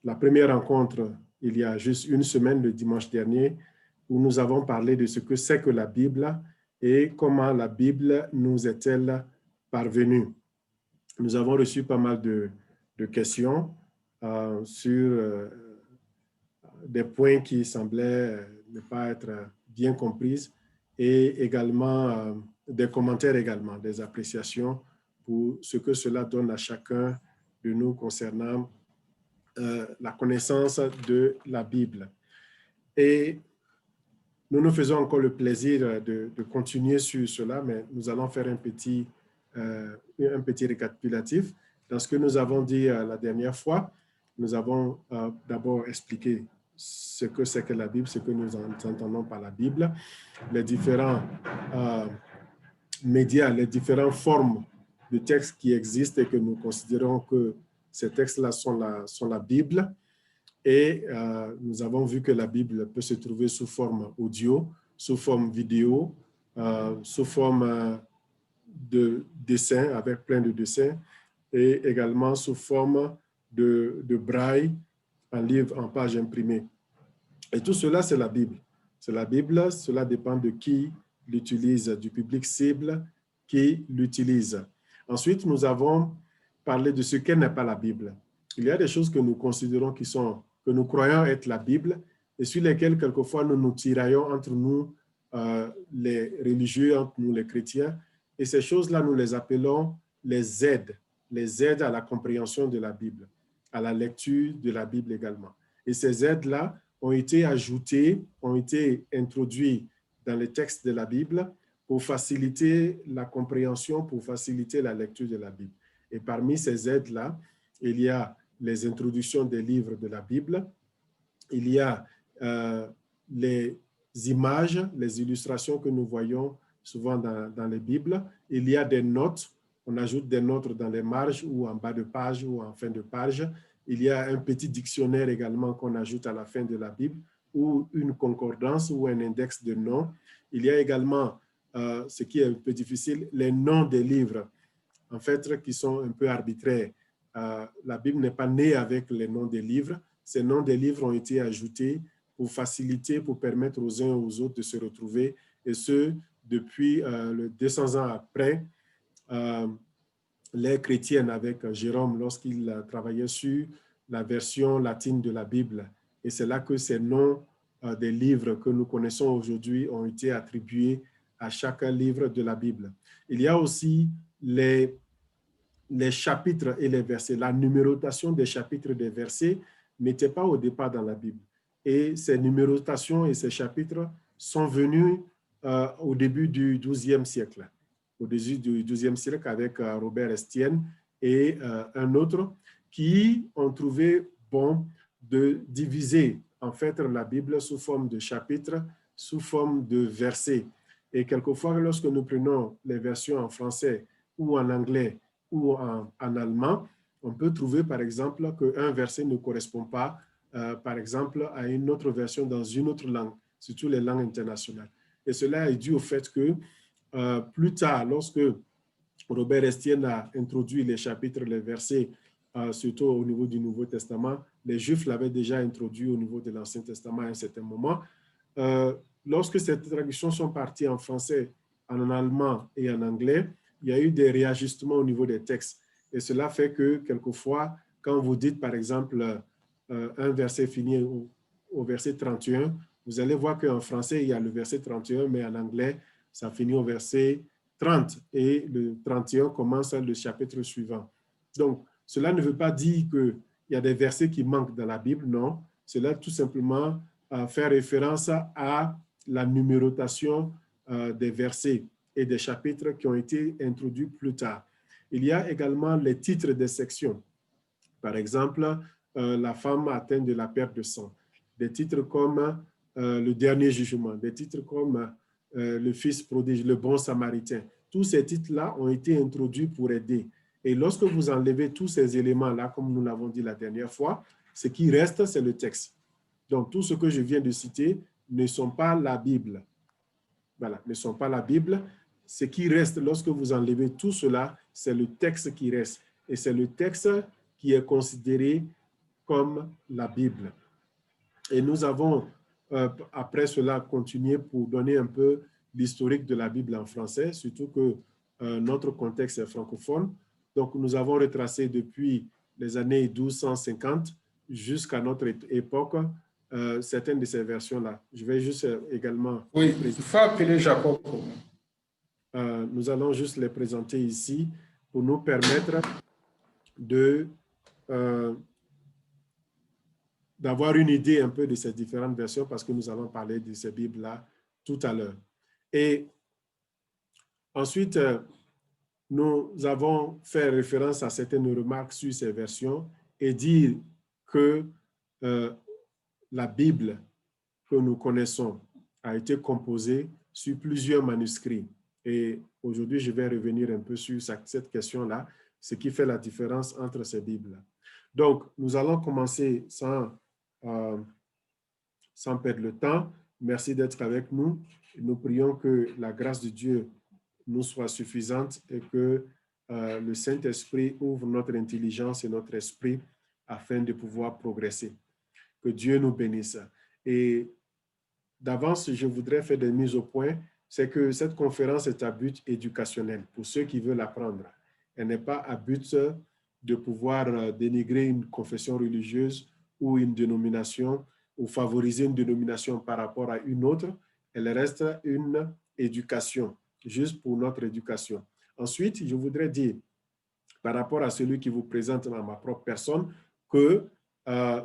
la première rencontre il y a juste une semaine, le dimanche dernier, où nous avons parlé de ce que c'est que la Bible et comment la Bible nous est-elle parvenue. Nous avons reçu pas mal de questions sur des points qui semblaient ne pas être bien comprises et également des commentaires également, des appréciations pour ce que cela donne à chacun de nous concernant la connaissance de la Bible. Et nous nous faisons encore le plaisir de continuer sur cela, mais nous allons faire un petit récapitulatif. Dans ce que nous avons dit la dernière fois, nous avons d'abord expliqué ce que c'est que la Bible, ce que nous entendons par la Bible, les différents médias, les différentes formes de textes qui existent et que nous considérons que ces textes-là sont la Bible. Et nous avons vu que la Bible peut se trouver sous forme audio, sous forme vidéo, sous forme de dessin, avec plein de dessins, et également sous forme de braille, en livre, en page imprimée. Et tout cela, c'est la Bible. C'est la Bible, cela dépend de qui l'utilise, du public cible qui l'utilise. Ensuite, nous avons parlé de ce qu'elle n'est pas la Bible. Il y a des choses que nous considérons que nous croyons être la Bible et sur lesquelles, quelquefois, nous nous tiraillons entre nous, les religieux, entre nous, les chrétiens. Et ces choses-là, nous les appelons les aides à la compréhension de la Bible, à la lecture de la Bible également. Et ces aides-là ont été ajoutées, ont été introduites dans les textes de la Bible pour faciliter la compréhension, pour faciliter la lecture de la Bible. Et parmi ces aides-là, il y a les introductions des livres de la Bible, il y a les images, les illustrations que nous voyons souvent dans les Bibles, il y a des notes, on ajoute des notes dans les marges ou en bas de page ou en fin de page. Il y a un petit dictionnaire également qu'on ajoute à la fin de la Bible ou une concordance ou un index de noms. Il y a également, ce qui est un peu difficile, les noms des livres, en fait, qui sont un peu arbitraires. La Bible n'est pas née avec les noms des livres. Ces noms des livres ont été ajoutés pour faciliter, pour permettre aux uns et aux autres de se retrouver, et ce, depuis le 200 ans après, les chrétiennes avec Jérôme lorsqu'il travaillait sur la version latine de la Bible. Et c'est là que ces noms des livres que nous connaissons aujourd'hui ont été attribués à chaque livre de la Bible. Il y a aussi les chapitres et les versets. La numérotation des chapitres et des versets n'était pas au départ dans la Bible. Et ces numérotations et ces chapitres sont venus au début du XIIe siècle. Au début du XIIe siècle avec Robert Estienne et un autre qui ont trouvé bon de diviser en fait la Bible sous forme de chapitres, sous forme de versets. Et quelquefois, lorsque nous prenons les versions en français ou en anglais ou en allemand, on peut trouver par exemple qu'un verset ne correspond pas par exemple à une autre version dans une autre langue, surtout les langues internationales. Et cela est dû au fait que plus tard, lorsque Robert Estienne a introduit les chapitres, les versets, surtout au niveau du Nouveau Testament, les Juifs l'avaient déjà introduit au niveau de l'Ancien Testament à un certain moment. Lorsque ces traductions sont parties en français, en allemand et en anglais, il y a eu des réajustements au niveau des textes. Et cela fait que, quelquefois, quand vous dites, par exemple, un verset fini au verset 31, vous allez voir qu'en français, il y a le verset 31, mais en anglais, ça finit au verset 30 et le 31 commence le chapitre suivant. Donc, cela ne veut pas dire qu'il y a des versets qui manquent dans la Bible, non. Cela tout simplement fait référence à la numérotation des versets et des chapitres qui ont été introduits plus tard. Il y a également les titres des sections. Par exemple, la femme atteinte de la perte de sang. Des titres comme le dernier jugement, des titres comme le fils prodige, le bon samaritain. Tous ces titres-là ont été introduits pour aider. Et lorsque vous enlevez tous ces éléments-là, comme nous l'avons dit la dernière fois, ce qui reste, c'est le texte. Donc, tout ce que je viens de citer ne sont pas la Bible. Voilà, ne sont pas la Bible. Ce qui reste, lorsque vous enlevez tout cela, c'est le texte qui reste. Et c'est le texte qui est considéré comme la Bible. Et nous avons, après cela, continué pour donner un peu l'historique de la Bible en français, surtout que notre contexte est francophone. Donc, nous avons retracé depuis les années 1250 jusqu'à notre époque certaines de ces versions-là. Je vais juste également... Oui, il faut appeler Jacob. Nous allons juste les présenter ici pour nous permettre d'avoir une idée un peu de ces différentes versions parce que nous allons parler de ces Bibles-là tout à l'heure. Et ensuite, nous avons fait référence à certaines remarques sur ces versions et dire que la Bible que nous connaissons a été composée sur plusieurs manuscrits. Et aujourd'hui, je vais revenir un peu sur cette question-là, ce qui fait la différence entre ces Bibles. Donc, nous allons commencer sans perdre le temps. Merci d'être avec nous. Nous prions que la grâce de Dieu nous soit suffisante et que le Saint-Esprit ouvre notre intelligence et notre esprit afin de pouvoir progresser. Que Dieu nous bénisse. Et d'avance, je voudrais faire des mises au point. C'est que cette conférence est à but éducationnel pour ceux qui veulent apprendre. Elle n'est pas à but de pouvoir dénigrer une confession religieuse ou une dénomination ou favoriser une dénomination par rapport à une autre. Elle reste une éducation, juste pour notre éducation. Ensuite, je voudrais dire, par rapport à celui qui vous présente dans ma propre personne, que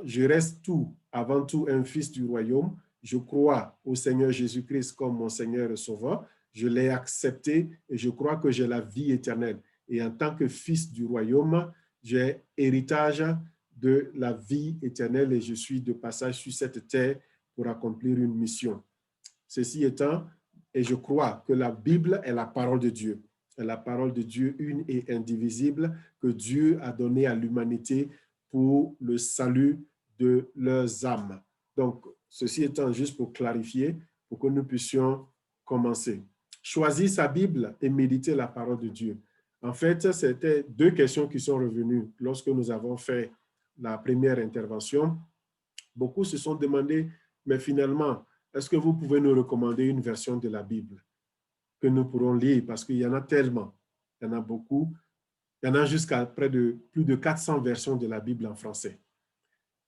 je reste avant tout un fils du royaume. Je crois au Seigneur Jésus-Christ comme mon Seigneur et Sauveur. Je l'ai accepté et je crois que j'ai la vie éternelle. Et en tant que fils du royaume, j'ai héritage de la vie éternelle et je suis de passage sur cette terre pour accomplir une mission. Ceci étant, et je crois que la Bible est la parole de Dieu. est la parole de Dieu une et indivisible que Dieu a donnée à l'humanité pour le salut de leurs âmes. Donc, ceci étant juste pour clarifier, pour que nous puissions commencer. Choisir sa Bible et méditer la parole de Dieu. En fait, c'était deux questions qui sont revenues lorsque nous avons fait la première intervention. Beaucoup se sont demandé, mais finalement, est-ce que vous pouvez nous recommander une version de la Bible que nous pourrons lire? Parce qu'il y en a tellement, il y en a beaucoup. Il y en a jusqu'à plus de 400 versions de la Bible en français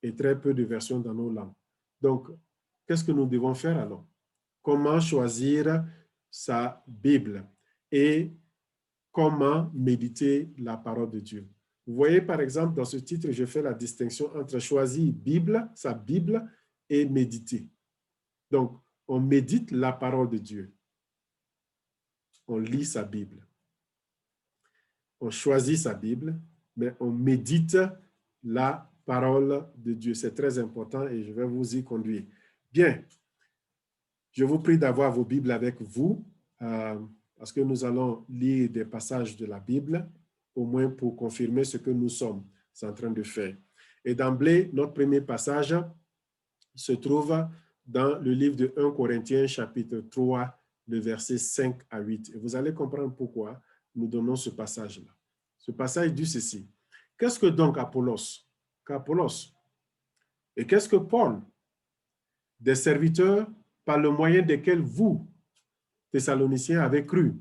et très peu de versions dans nos langues. Donc, qu'est-ce que nous devons faire alors? Comment choisir sa Bible et comment méditer la parole de Dieu? Vous voyez, par exemple, dans ce titre, je fais la distinction entre choisir Bible, sa Bible, et méditer. Donc, on médite la parole de Dieu. On lit sa Bible. On choisit sa Bible, mais on médite la parole de Dieu. C'est très important et je vais vous y conduire. Bien, je vous prie d'avoir vos Bibles avec vous parce que nous allons lire des passages de la Bible, au moins pour confirmer ce que nous sommes en train de faire. Et d'emblée, notre premier passage se trouve dans le livre de 1 Corinthiens, chapitre 3, le verset 5 à 8. Et vous allez comprendre pourquoi nous donnons ce passage-là. Ce passage dit ceci. Qu'est-ce que donc Apollos? Qu'Apollos? Et qu'est-ce que Paul? Des serviteurs par le moyen desquels vous, Thessaloniciens, avez cru,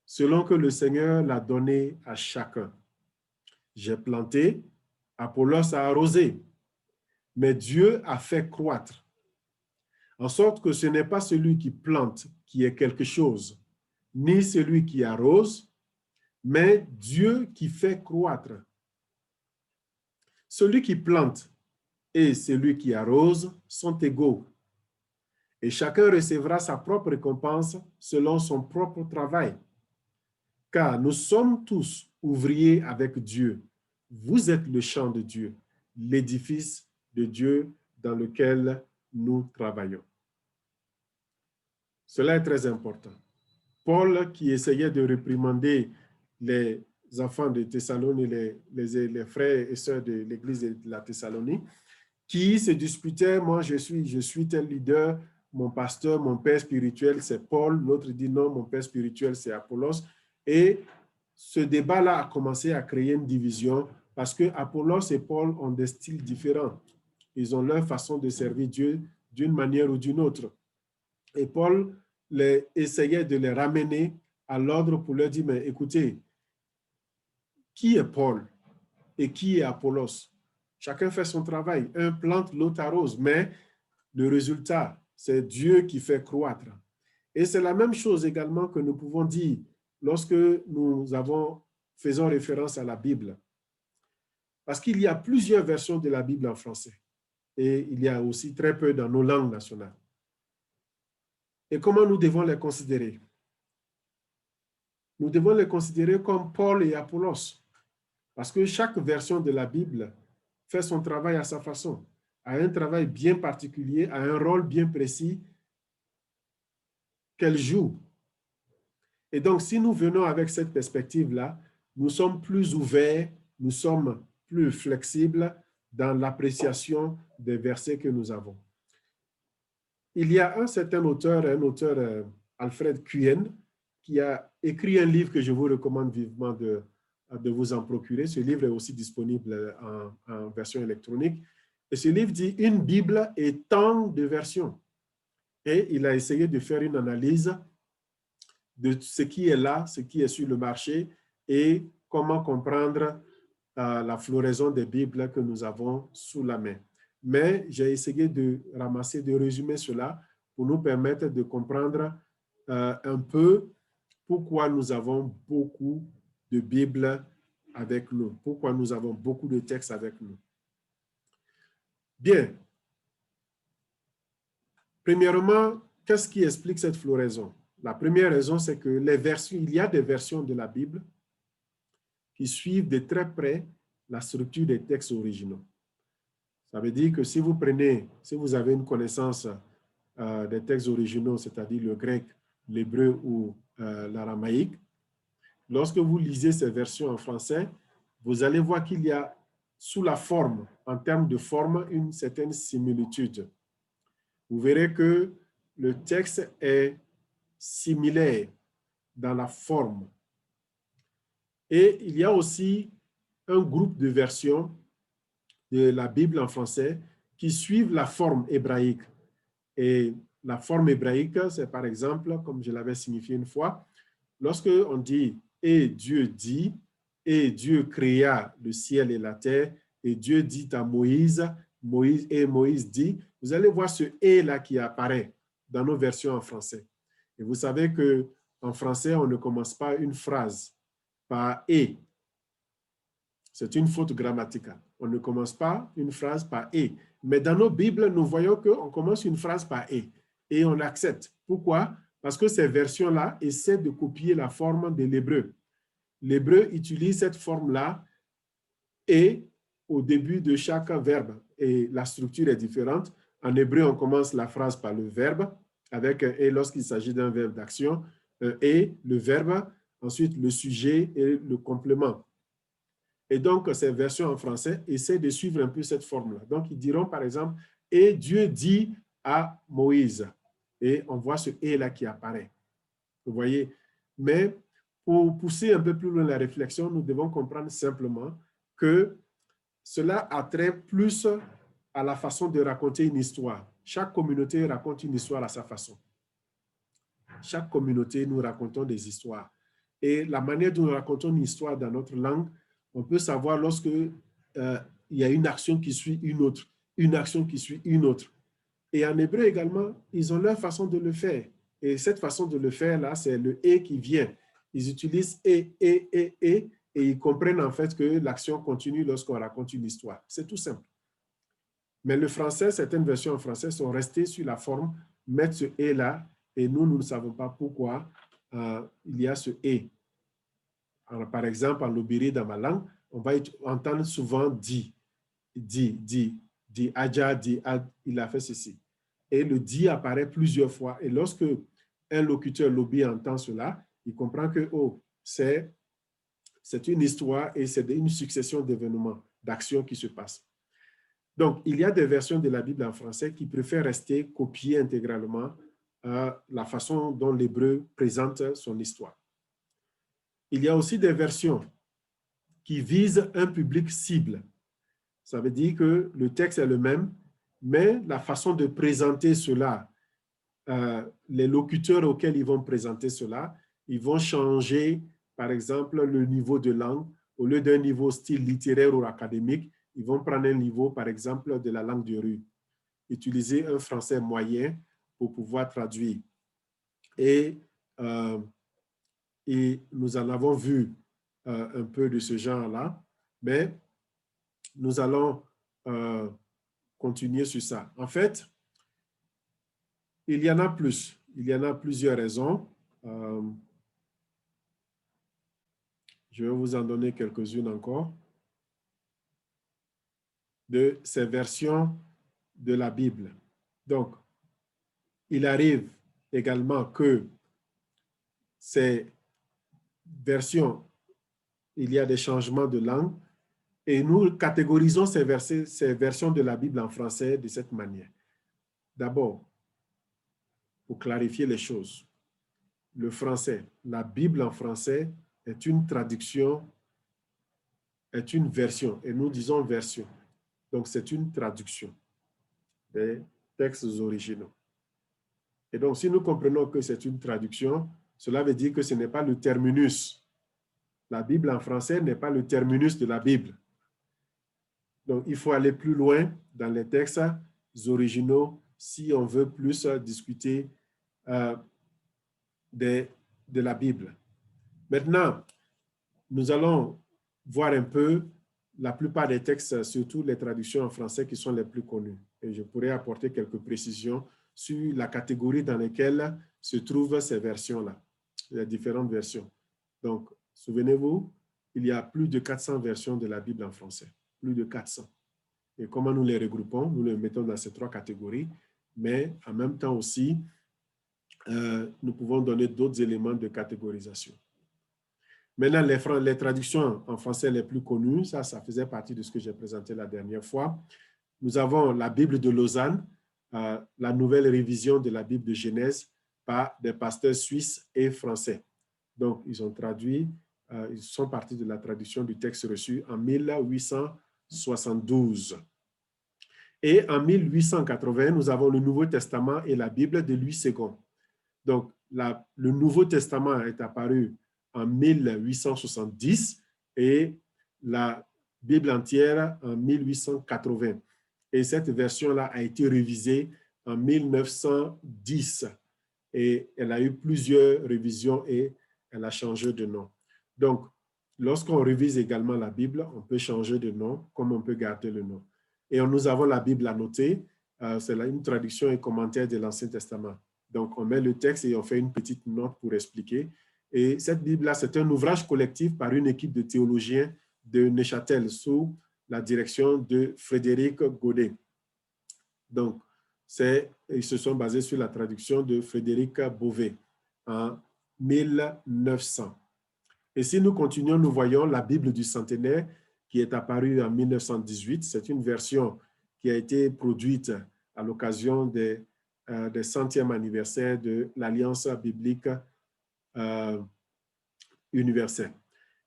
selon que le Seigneur l'a donné à chacun. J'ai planté, Apollos a arrosé, mais Dieu a fait croître. En sorte que ce n'est pas celui qui plante qui est quelque chose, ni celui qui arrose, mais Dieu qui fait croître. Celui qui plante et celui qui arrose sont égaux, et chacun recevra sa propre récompense selon son propre travail. Car nous sommes tous ouvriers avec Dieu. Vous êtes le champ de Dieu, l'édifice de Dieu dans lequel nous travaillons. Cela est très important. Paul, qui essayait de réprimander les enfants de Thessalonique, les frères et sœurs de l'église de la Thessalonique, qui se disputaient, moi je suis tel leader, mon pasteur, mon père spirituel, c'est Paul, l'autre dit non, mon père spirituel, c'est Apollos. Et ce débat-là a commencé à créer une division Parce que Apollos et Paul ont des styles différents. Ils ont leur façon de servir Dieu d'une manière ou d'une autre. Et Paul essayait de les ramener à l'ordre pour leur dire, mais écoutez, qui est Paul et qui est Apollos? Chacun fait son travail. Un plante, l'autre arrose, mais le résultat, c'est Dieu qui fait croître. Et c'est la même chose également que nous pouvons dire lorsque nous faisons référence à la Bible. Parce qu'il y a plusieurs versions de la Bible en français. Et il y a aussi très peu dans nos langues nationales. Et comment nous devons les considérer? Nous devons les considérer comme Paul et Apollos. Parce que chaque version de la Bible fait son travail à sa façon, a un travail bien particulier, a un rôle bien précis qu'elle joue. Et donc, si nous venons avec cette perspective-là, nous sommes plus ouverts, nous sommes plus flexibles dans l'appréciation des versets que nous avons. Il y a un certain auteur, Alfred Kuyen, qui a écrit un livre que je vous recommande vivement de vous en procurer. Ce livre est aussi disponible en version électronique. Et ce livre dit « Une Bible et tant de versions ». Et il a essayé de faire une analyse de ce qui est là, ce qui est sur le marché et comment comprendre la floraison des Bibles que nous avons sous la main. Mais j'ai essayé de ramasser, de résumer cela pour nous permettre de comprendre un peu pourquoi nous avons beaucoup de Bibles avec nous, pourquoi nous avons beaucoup de textes avec nous. Bien. Premièrement, qu'est-ce qui explique cette floraison? La première raison, c'est que il y a des versions de la Bible qui suivent de très près la structure des textes originaux. Ça veut dire que si vous avez une connaissance des textes originaux, c'est-à-dire le grec, l'hébreu ou l'aramaïque, lorsque vous lisez ces versions en français, vous allez voir qu'il y a sous la forme, en termes de forme, une certaine similitude. Vous verrez que le texte est similaire dans la forme. Et il y a aussi un groupe de versions de la Bible en français qui suivent la forme hébraïque. Et la forme hébraïque, c'est par exemple, comme je l'avais signifié une fois, lorsque on dit « et Dieu dit » et Dieu créa le ciel et la terre et Dieu dit à Moïse et Moïse dit, vous allez voir ce « et » là qui apparaît dans nos versions en français. Et vous savez qu'en français, on ne commence pas une phrase par « et ». C'est une faute grammaticale. On ne commence pas une phrase par « et ». Mais dans nos Bibles, nous voyons qu'on commence une phrase par « et ». Et on l'accepte. Pourquoi? Parce que ces versions-là essaient de copier la forme de l'hébreu. L'hébreu utilise cette forme-là « et » au début de chaque verbe. Et la structure est différente. En hébreu, on commence la phrase par le verbe, avec un « et » lorsqu'il s'agit d'un verbe d'action, et le verbe, ensuite le sujet et le complément. Et donc, ces versions en français essaient de suivre un peu cette forme-là. Donc, ils diront, par exemple, « et Dieu dit à Moïse ». Et on voit ce « et » là qui apparaît. Vous voyez? Mais pour pousser un peu plus loin la réflexion, nous devons comprendre simplement que cela a trait plus à la façon de raconter une histoire. Chaque communauté raconte une histoire à sa façon. Chaque communauté, nous racontons des histoires. Et la manière dont nous racontons une histoire dans notre langue, on peut savoir lorsque il y a une action qui suit une autre, une action qui suit une autre. Et en hébreu également, ils ont leur façon de le faire. Et cette façon de le faire, là, c'est le « et » qui vient. Ils utilisent « et », et ils comprennent en fait que l'action continue lorsqu'on raconte une histoire. C'est tout simple. Mais le français, certaines versions en français sont restées sur la forme, mettre ce « et » là, et nous ne savons pas pourquoi il y a ce « et ». Alors, par exemple, en lobiri dans ma langue, on va entendre souvent « dit », Adja, dit, il a fait ceci. Et le « dit » apparaît plusieurs fois. Et lorsque un locuteur lobby entend cela, il comprend que c'est une histoire et c'est une succession d'événements, d'actions qui se passent. Donc, il y a des versions de la Bible en français qui préfèrent rester copiées intégralement la façon dont l'hébreu présente son histoire. Il y a aussi des versions qui vise un public cible. Ça veut dire que le texte est le même, mais la façon de présenter cela, les locuteurs auxquels ils vont présenter cela, ils vont changer, par exemple, le niveau de langue. Au lieu d'un niveau style littéraire ou académique, ils vont prendre un niveau, par exemple, de la langue de rue. Utiliser un français moyen pour pouvoir traduire. Et nous en avons vu un peu de ce genre-là, mais nous allons continuer sur ça. En fait, il y en a plus. Il y en a plusieurs raisons. Je vais vous en donner quelques-unes encore de ces versions de la Bible. Donc, il arrive également que ces versions, il y a des changements de langue et nous catégorisons ces versions de la Bible en français de cette manière. D'abord, pour clarifier les choses, le français, la Bible en français est une traduction, est une version, et nous disons version. Donc, c'est une traduction des textes originaux. Et donc, si nous comprenons que c'est une traduction, cela veut dire que ce n'est pas le terminus. La Bible en français n'est pas le terminus de la Bible. Donc, il faut aller plus loin dans les textes originaux si on veut plus discuter de la Bible. Maintenant, nous allons voir un peu la plupart des textes, surtout les traductions en français qui sont les plus connues. Et je pourrais apporter quelques précisions sur la catégorie dans laquelle se trouvent ces versions-là, les différentes versions. Donc, souvenez-vous, il y a plus de 400 versions de la Bible en français, plus de 400. Et comment nous les regroupons? Nous les mettons dans ces trois catégories, mais en même temps aussi, nous pouvons donner d'autres éléments de catégorisation. Maintenant, les traductions en français les plus connues, ça faisait partie de ce que j'ai présenté la dernière fois. Nous avons la Bible de Lausanne, la nouvelle révision de la Bible de Genèse par des pasteurs suisses et français. Donc, ils ont traduit, ils sont partis de la traduction du texte reçu en 1872. Et en 1880, nous avons le Nouveau Testament et la Bible de Louis II. Donc, le Nouveau Testament est apparu en 1870 et la Bible entière en 1880. Et cette version-là a été révisée en 1910 et elle a eu plusieurs révisions et elle a changé de nom. Donc, lorsqu'on révise également la Bible, on peut changer de nom comme on peut garder le nom. Et nous avons la Bible annotée, c'est une traduction et commentaire de l'Ancien Testament. Donc, on met le texte et on fait une petite note pour expliquer. Et cette Bible-là, c'est un ouvrage collectif par une équipe de théologiens de Neuchâtel sous la direction de Frédéric Godet. Donc, ils se sont basés sur la traduction de Frédéric Beauvais en 1900. Et si nous continuons, nous voyons la Bible du centenaire qui est apparue en 1918. C'est une version qui a été produite à l'occasion des 100e anniversaire de l'Alliance biblique universelle.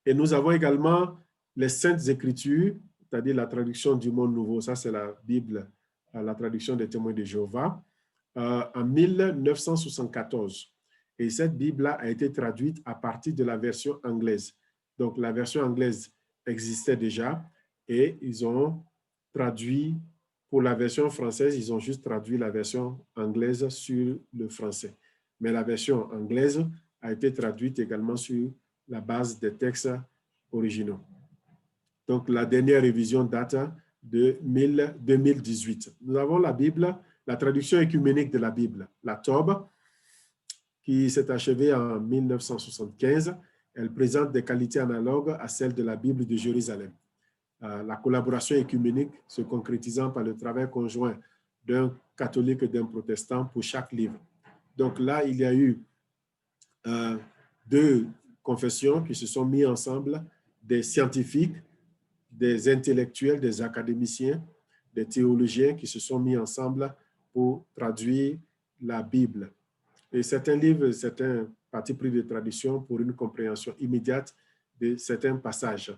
Et nous avons également les Saintes Écritures, c'est-à-dire la traduction du Monde Nouveau. Ça, c'est la Bible, la traduction des Témoins de Jéhovah, en 1974. Et cette Bible-là a été traduite à partir de la version anglaise. Donc, la version anglaise existait déjà et ils ont traduit, pour la version française, ils ont juste traduit la version anglaise sur le français. Mais la version anglaise a été traduite également sur la base des textes originaux. Donc, la dernière révision date de 2018. Nous avons la Bible, la traduction œcuménique de la Bible, la TOB, qui s'est achevée en 1975. Elle présente des qualités analogues à celles de la Bible de Jérusalem. La collaboration œcuménique se concrétisant par le travail conjoint d'un catholique et d'un protestant pour chaque livre. Donc là, il y a eu deux confessions qui se sont mis ensemble, des scientifiques, des intellectuels, des académiciens, des théologiens qui se sont mis ensemble pour traduire la Bible. Et certains livres, certains partis pris de traduction pour une compréhension immédiate de certains passages.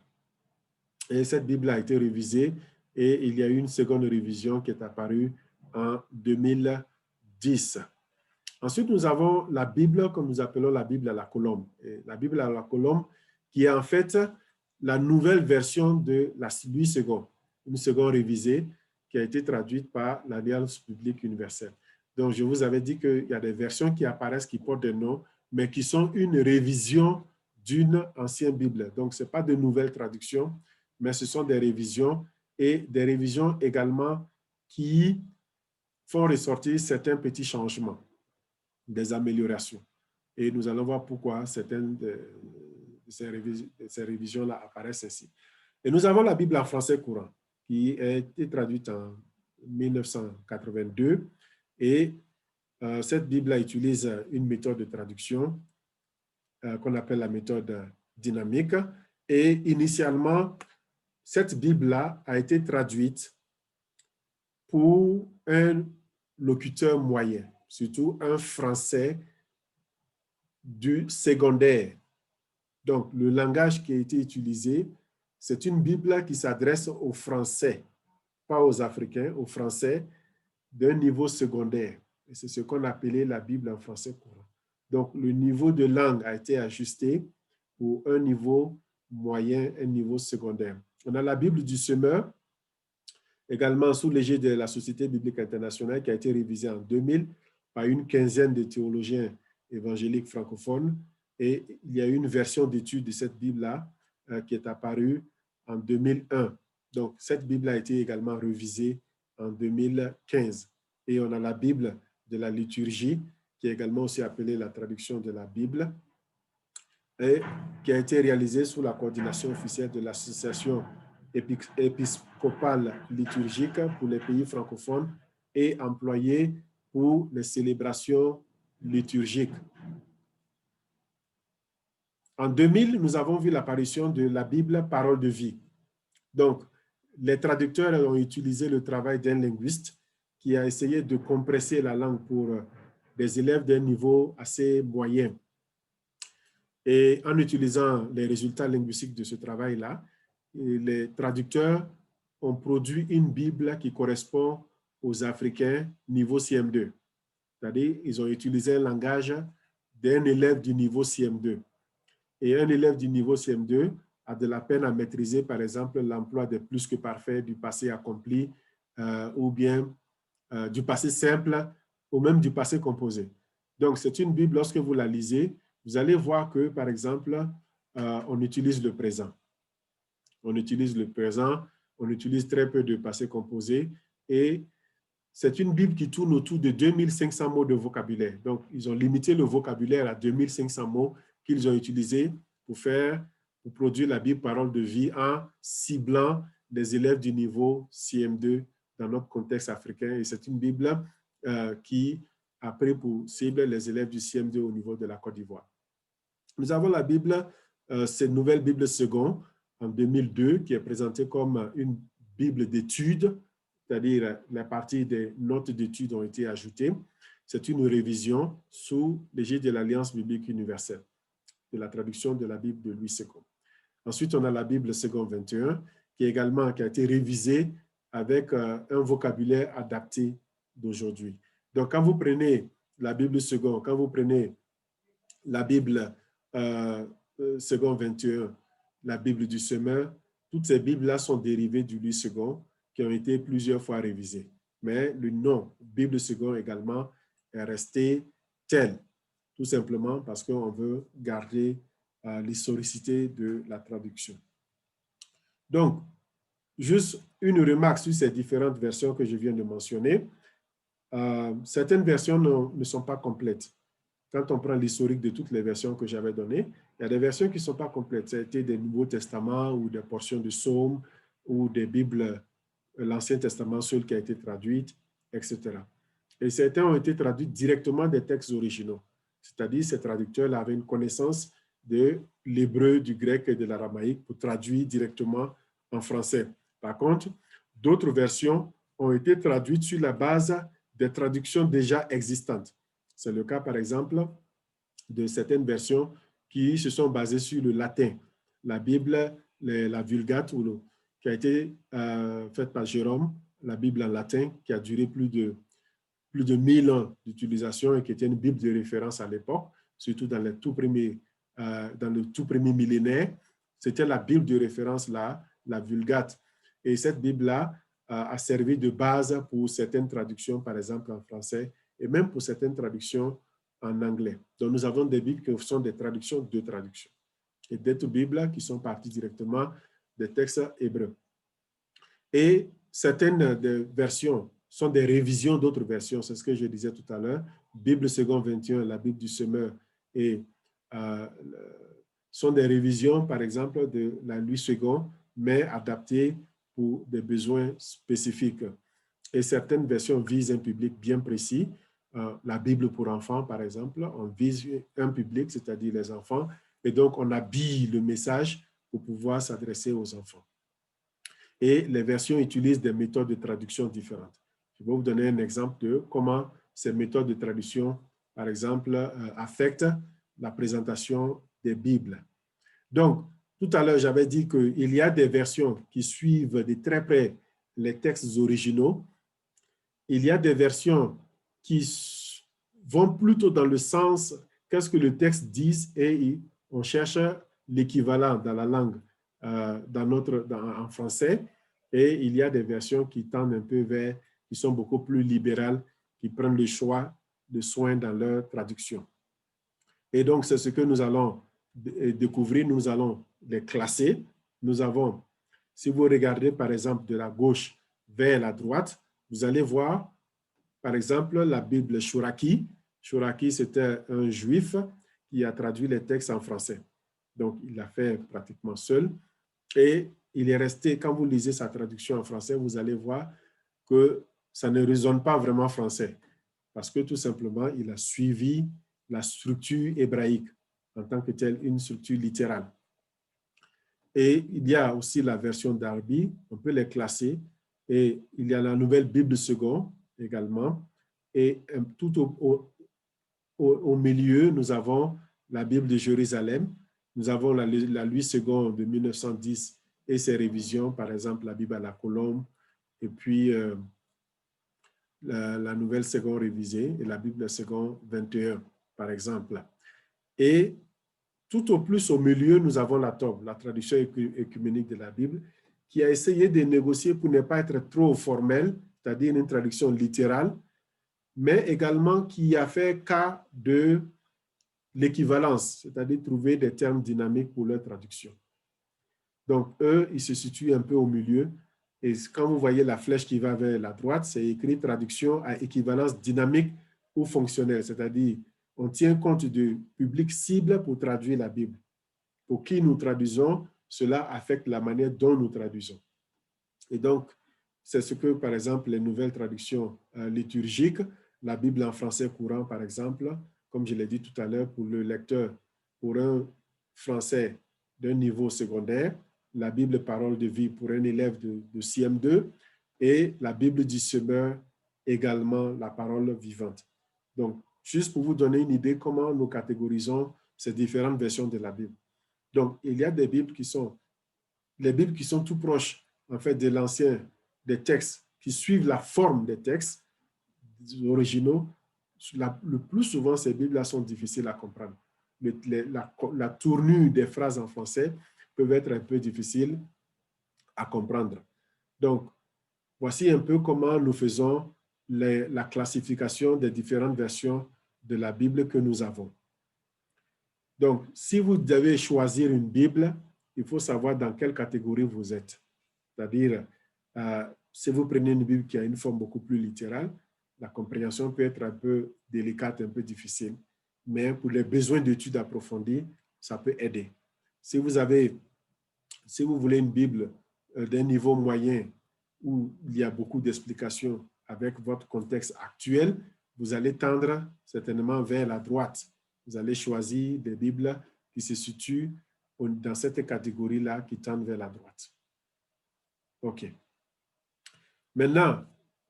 Et cette Bible a été révisée et il y a eu une seconde révision qui est apparue en 2010. Ensuite, nous avons la Bible, comme nous appelons la Bible à la colombe. Et la Bible à la colombe, qui est en fait la nouvelle version de la Louis II, une seconde révisée qui a été traduite par l'Alliance publique universelle. Donc, je vous avais dit qu'il y a des versions qui apparaissent, qui portent des noms, mais qui sont une révision d'une ancienne Bible. Donc, ce n'est pas de nouvelles traductions, mais ce sont des révisions et des révisions également qui font ressortir certains petits changements, des améliorations. Et nous allons voir pourquoi certaines de ces révisions-là apparaissent ainsi. Et nous avons la Bible en français courant, qui a été traduite en 1982. Et cette Bible utilise une méthode de traduction qu'on appelle la méthode dynamique. Et initialement, cette Bible-là a été traduite pour un locuteur moyen, surtout un français du secondaire. Donc, le langage qui a été utilisé, c'est une Bible qui s'adresse aux Français, pas aux Africains, aux Français d'un niveau secondaire. Et c'est ce qu'on appelait la Bible en français courant. Donc, le niveau de langue a été ajusté pour un niveau moyen, un niveau secondaire. On a la Bible du semeur, également sous l'égide de la Société biblique internationale, qui a été révisée en 2000 par une quinzaine de théologiens évangéliques francophones. Et il y a une version d'étude de cette Bible-là qui est apparue en 2001. Donc, cette Bible a été également révisée en 2015. Et on a la Bible de la liturgie, qui est également aussi appelée la traduction de la Bible, et qui a été réalisée sous la coordination officielle de l'Association épiscopale liturgique pour les pays francophones et employée pour les célébrations liturgiques. En 2000, nous avons vu l'apparition de la Bible Parole de vie. Donc, les traducteurs ont utilisé le travail d'un linguiste qui a essayé de compresser la langue pour des élèves d'un niveau assez moyen. Et en utilisant les résultats linguistiques de ce travail-là, les traducteurs ont produit une Bible qui correspond aux Africains niveau CM2. C'est-à-dire, ils ont utilisé un langage d'un élève du niveau CM2. Et un élève du niveau CM2 a de la peine à maîtriser, par exemple, l'emploi des plus que parfaits, du passé accompli, ou bien du passé simple, ou même du passé composé. Donc, c'est une Bible, lorsque vous la lisez, vous allez voir que, par exemple, on utilise le présent. On utilise le présent, on utilise très peu de passé composé, et c'est une Bible qui tourne autour de 2500 mots de vocabulaire. Donc, ils ont limité le vocabulaire à 2500 mots qu'ils ont utilisés pour produire la Bible Parole de vie en ciblant les élèves du niveau CM2 dans notre contexte africain. Et c'est une Bible qui a pris pour cible les élèves du CM2 au niveau de la Côte d'Ivoire. Nous avons la Bible, cette nouvelle Bible seconde en 2002 qui est présentée comme une Bible d'études, c'est-à-dire la partie des notes d'études ont été ajoutées. C'est une révision sous l'égide de l'Alliance biblique universelle, de la traduction de la Bible de Louis II. Ensuite, on a la Bible seconde 21, qui a été révisée avec un vocabulaire adapté d'aujourd'hui. Donc, quand vous prenez la Bible seconde, quand vous prenez la Bible seconde 21, la Bible du semeur, toutes ces Bibles-là sont dérivées du Louis II, qui ont été plusieurs fois révisées. Mais le nom Bible seconde également est resté tel, tout simplement parce qu'on veut garder l'historicité de la traduction. Donc, juste une remarque sur ces différentes versions que je viens de mentionner. Certaines versions ne sont pas complètes. Quand on prend l'historique de toutes les versions que j'avais données, il y a des versions qui ne sont pas complètes. Ça a été des Nouveaux Testaments ou des portions de Psaumes ou des Bibles, l'Ancien Testament seul qui a été traduite, etc. Et certains ont été traduits directement des textes originaux. C'est-à-dire, ces traducteurs avaient une connaissance de l'hébreu, du grec et de l'aramaïque pour traduire directement en français. Par contre, d'autres versions ont été traduites sur la base des traductions déjà existantes. C'est le cas, par exemple, de certaines versions qui se sont basées sur le latin. La Bible, la Vulgate ou qui a été faite par Jérôme, la Bible en latin, qui a duré plus de 1000 ans d'utilisation et qui était une Bible de référence à l'époque, surtout dans le tout premier millénaire. C'était la Bible de référence, la Vulgate. Et cette Bible-là a servi de base pour certaines traductions, par exemple en français, et même pour certaines traductions en anglais. Donc, nous avons des Bibles qui sont des traductions de traductions. Et d'autres Bibles qui sont parties directement des textes hébreux. Et certaines des versions sont des révisions d'autres versions, c'est ce que je disais tout à l'heure. Bible second 21, la Bible du semeur, et sont des révisions, par exemple, de la Louis II, mais adaptées pour des besoins spécifiques. Et certaines versions visent un public bien précis. La Bible pour enfants, par exemple, on vise un public, c'est-à-dire les enfants, et donc on habille le message pour pouvoir s'adresser aux enfants. Et les versions utilisent des méthodes de traduction différentes. Je vais vous donner un exemple de comment ces méthodes de traduction, par exemple, affectent la présentation des Bibles. Donc, tout à l'heure, j'avais dit qu'il y a des versions qui suivent de très près les textes originaux. Il y a des versions qui vont plutôt dans le sens qu'est-ce que le texte dit et on cherche l'équivalent dans la langue, en français. Et il y a des versions qui tendent un peu vers, qui sont beaucoup plus libérales, qui prennent le choix de soin dans leur traduction. Et donc, c'est ce que nous allons découvrir. Nous allons les classer. Nous avons, si vous regardez par exemple de la gauche vers la droite, vous allez voir, par exemple, la Bible Chouraki. Chouraki, c'était un juif qui a traduit les textes en français. Donc, il l'a fait pratiquement seul. Et il est resté, quand vous lisez sa traduction en français, vous allez voir que ça ne résonne pas vraiment français. Parce que tout simplement, il a suivi la structure hébraïque en tant que telle, une structure littérale. Et il y a aussi la version Darby, on peut les classer. Et il y a la nouvelle Bible seconde également. Et tout au milieu, nous avons la Bible de Jérusalem. Nous avons la Louis II de 1910 et ses révisions, par exemple la Bible à la colombe, et puis la nouvelle seconde révisée et la Bible seconde 21, par exemple. Et tout au plus au milieu, nous avons la TOB, la traduction écuménique de la Bible, qui a essayé de négocier pour ne pas être trop formelle, c'est-à-dire une traduction littérale, mais également qui a fait cas de l'équivalence, c'est-à-dire trouver des termes dynamiques pour leur traduction. Donc, eux, ils se situent un peu au milieu. Et quand vous voyez la flèche qui va vers la droite, c'est écrit traduction à équivalence dynamique ou fonctionnelle, c'est-à-dire on tient compte du public cible pour traduire la Bible. Pour qui nous traduisons, cela affecte la manière dont nous traduisons. Et donc, c'est ce que, par exemple, les nouvelles traductions liturgiques, la Bible en français courant, par exemple, comme je l'ai dit tout à l'heure, pour le lecteur, pour un français d'un niveau secondaire, la Bible Parole de vie pour un élève de CM2 et la Bible du semeur également la parole vivante. Donc, juste pour vous donner une idée comment nous catégorisons ces différentes versions de la Bible. Donc, il y a des Bibles qui sont, les Bibles qui sont tout proches, en fait, de l'ancien, des textes, qui suivent la forme des textes originaux. Le plus souvent, ces Bibles-là sont difficiles à comprendre. La tournure des phrases en français peuvent être un peu difficiles à comprendre. Donc, voici un peu comment nous faisons la classification des différentes versions de la Bible que nous avons. Donc, si vous devez choisir une Bible, il faut savoir dans quelle catégorie vous êtes. C'est-à-dire, si vous prenez une Bible qui a une forme beaucoup plus littérale, la compréhension peut être un peu délicate, un peu difficile. Mais pour les besoins d'études approfondies, ça peut aider. Si vous voulez une Bible d'un niveau moyen où il y a beaucoup d'explications avec votre contexte actuel, vous allez tendre certainement vers la droite. Vous allez choisir des Bibles qui se situent dans cette catégorie-là qui tendent vers la droite. OK. Maintenant,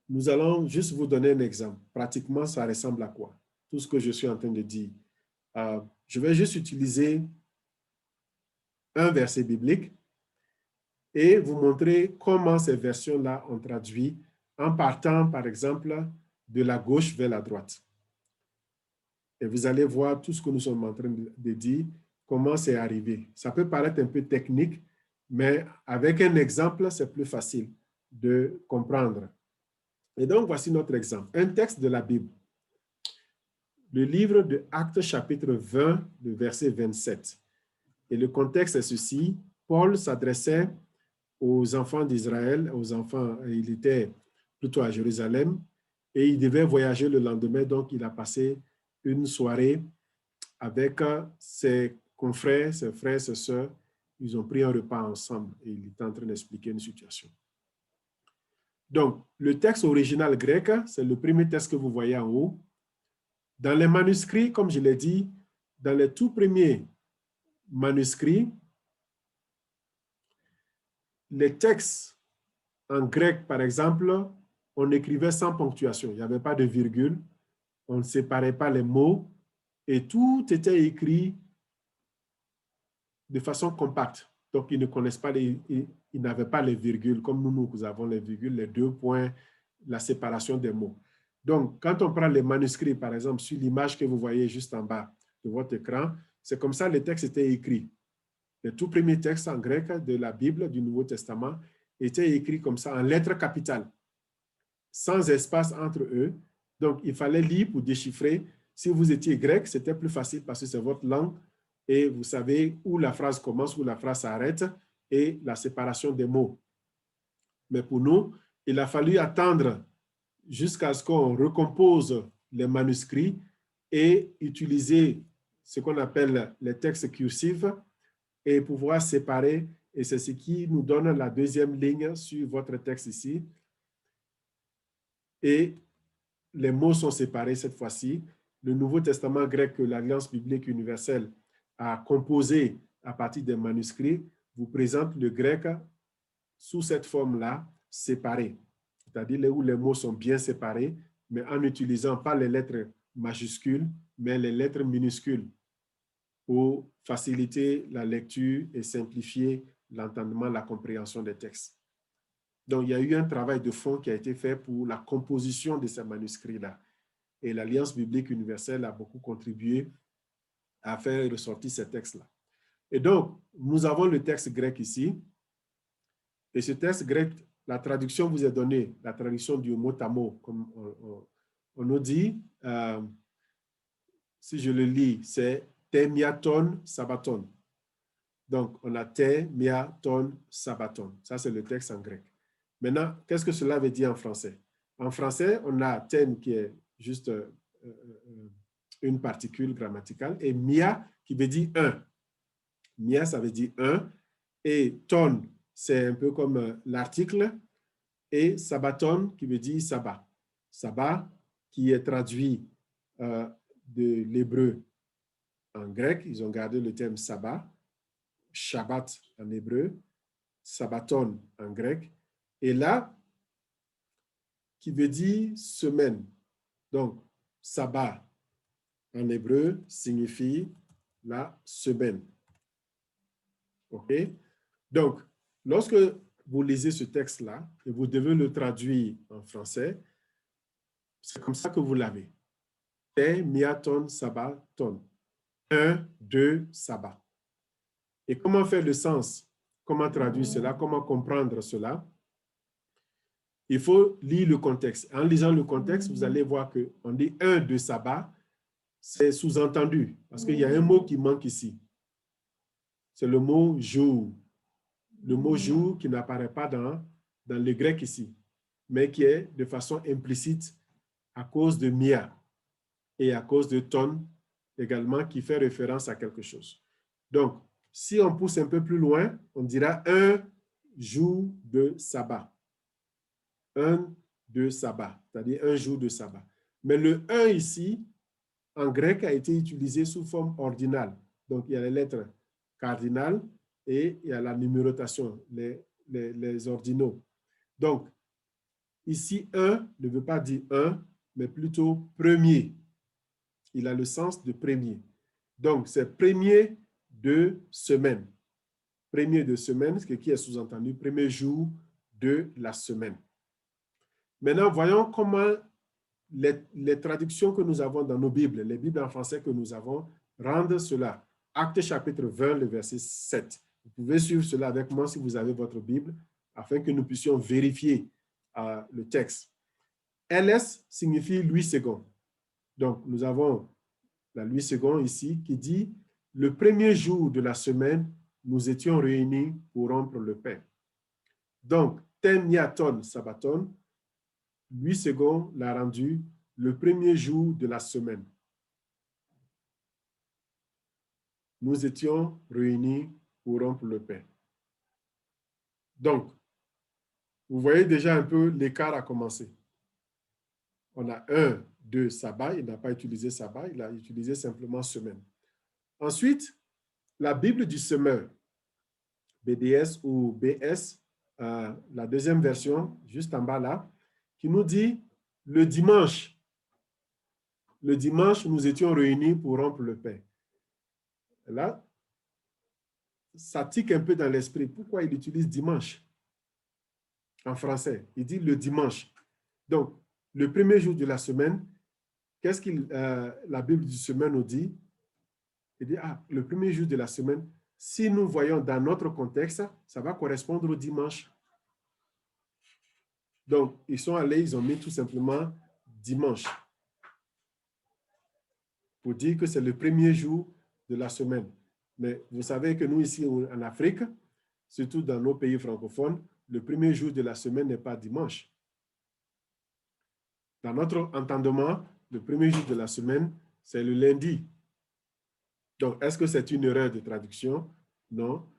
nous allons juste vous donner un exemple. Pratiquement, ça ressemble à quoi? Tout ce que je suis en train de dire. Je vais juste utiliser un verset biblique et vous montrer comment ces versions-là ont traduit en partant, par exemple, de la gauche vers la droite. Et vous allez voir tout ce que nous sommes en train de dire, comment c'est arrivé. Ça peut paraître un peu technique, mais avec un exemple, c'est plus facile de comprendre. Et donc, voici notre exemple. Un texte de la Bible. Le livre de Actes, chapitre 20, le verset 27. Et le contexte est ceci. Paul s'adressait aux enfants d'Israël, il était plutôt à Jérusalem, et il devait voyager le lendemain, donc il a passé une soirée avec ses confrères, ses frères, ses sœurs. Ils ont pris un repas ensemble et il est en train d'expliquer une situation. Donc, le texte original grec, c'est le premier texte que vous voyez en haut. Dans les manuscrits, comme je l'ai dit, dans les tout premiers manuscrits, les textes en grec, par exemple, on écrivait sans ponctuation. Il n'y avait pas de virgule, on ne séparait pas les mots et tout était écrit de façon compacte. Donc, ils ne connaissent pas ils n'avaient pas les virgules comme nous avons les virgules, les deux points, la séparation des mots. Donc, quand on prend les manuscrits, par exemple, sur l'image que vous voyez juste en bas de votre écran, c'est comme ça que les textes étaient écrits. Les tout premiers textes en grec de la Bible, du Nouveau Testament, étaient écrits comme ça, en lettres capitales, sans espace entre eux. Donc, il fallait lire pour déchiffrer. Si vous étiez grec, c'était plus facile parce que c'est votre langue et vous savez où la phrase commence, où la phrase s'arrête et la séparation des mots. Mais pour nous, il a fallu attendre jusqu'à ce qu'on recompose les manuscrits et utiliser ce qu'on appelle les textes cursifs et pouvoir séparer. Et c'est ce qui nous donne la deuxième ligne sur votre texte ici. Et les mots sont séparés cette fois-ci. Le Nouveau Testament grec que l'Alliance biblique universelle a composé à partir des manuscrits vous présente le grec sous cette forme-là, séparée. C'est-à-dire où les mots sont bien séparés, mais en n'utilisant pas les lettres majuscules, mais les lettres minuscules pour faciliter la lecture et simplifier l'entendement, la compréhension des textes. Donc, il y a eu un travail de fond qui a été fait pour la composition de ces manuscrits-là. Et l'Alliance biblique universelle a beaucoup contribué à faire ressortir ces textes-là. Et donc, nous avons le texte grec ici. Et ce texte grec, la traduction vous est donnée, la traduction du mot à mot, comme on nous dit, si je le lis, c'est te miaton sabaton. Donc, on a te miaton sabaton. Ça, c'est le texte en grec. Maintenant, qu'est-ce que cela veut dire en français? En français, on a ten qui est juste une particule grammaticale et mia qui veut dire un. Mia, ça veut dire un. Et ton, c'est un peu comme l'article. Et sabaton qui veut dire sabbat. Sabbat qui est traduit de l'hébreu en grec. Ils ont gardé le terme sabbat. Shabbat en hébreu. Sabbaton en grec. Et là, qui veut dire semaine. Donc, sabbat en hébreu signifie la semaine. OK? Donc, lorsque vous lisez ce texte-là et vous devez le traduire en français, c'est comme ça que vous l'avez. Te miaton sabaton. 1, 2, sabbat. Et comment faire le sens? Comment traduire cela? Comment comprendre cela? Il faut lire le contexte. En lisant le contexte, vous allez voir qu'on dit 1, 2, sabbat. C'est sous-entendu parce qu'il y a un mot qui manque ici. C'est le mot jour. Le mot jour qui n'apparaît pas dans le grec ici, mais qui est de façon implicite à cause de mia et à cause de ton également qui fait référence à quelque chose. Donc, si on pousse un peu plus loin, on dira un jour de sabbat. Un de sabbat, c'est-à-dire un jour de sabbat. Mais le 1 ici, en grec, a été utilisé sous forme ordinale. Donc, il y a les lettres cardinales et il y a la numérotation, les ordinaux. Donc, ici, 1 ne veut pas dire 1, mais plutôt premier. Il a le sens de premier. Donc, c'est premier de semaine. premier de semaine, ce qui est sous-entendu, premier jour de la semaine. Maintenant, voyons comment les traductions que nous avons dans nos Bibles, les Bibles en français que nous avons, rendent cela. Actes chapitre 20, le verset 7. Vous pouvez suivre cela avec moi si vous avez votre Bible, afin que nous puissions vérifier le texte. LS signifie Louis II. Donc, nous avons la Louis II ici qui dit « Le premier jour de la semaine, nous étions réunis pour rompre le pain. » Donc, Teniaton Sabbaton, Louis II l'a rendu le premier jour de la semaine. Nous étions réunis pour rompre le pain. Donc, vous voyez déjà un peu l'écart a commencé. On a 1, 2, sabbat, il n'a pas utilisé sabbat, il a utilisé simplement semaine. Ensuite, la Bible du semeur, BDS ou BS, la deuxième version, juste en bas là, qui nous dit le dimanche, nous étions réunis pour rompre le pain. Là, ça tique un peu dans l'esprit. Pourquoi il utilise dimanche en français? Il dit le dimanche. Donc, le premier jour de la semaine, qu'est-ce que la Bible du semaine nous dit? Il dit, le premier jour de la semaine, si nous voyons dans notre contexte, ça va correspondre au dimanche. Donc, ils sont allés, ils ont mis tout simplement dimanche pour dire que c'est le premier jour de la semaine. Mais vous savez que nous, ici en Afrique, surtout dans nos pays francophones, le premier jour de la semaine n'est pas dimanche. Dans notre entendement, le premier jour de la semaine, c'est le lundi. Donc, est-ce que c'est une erreur de traduction? Non,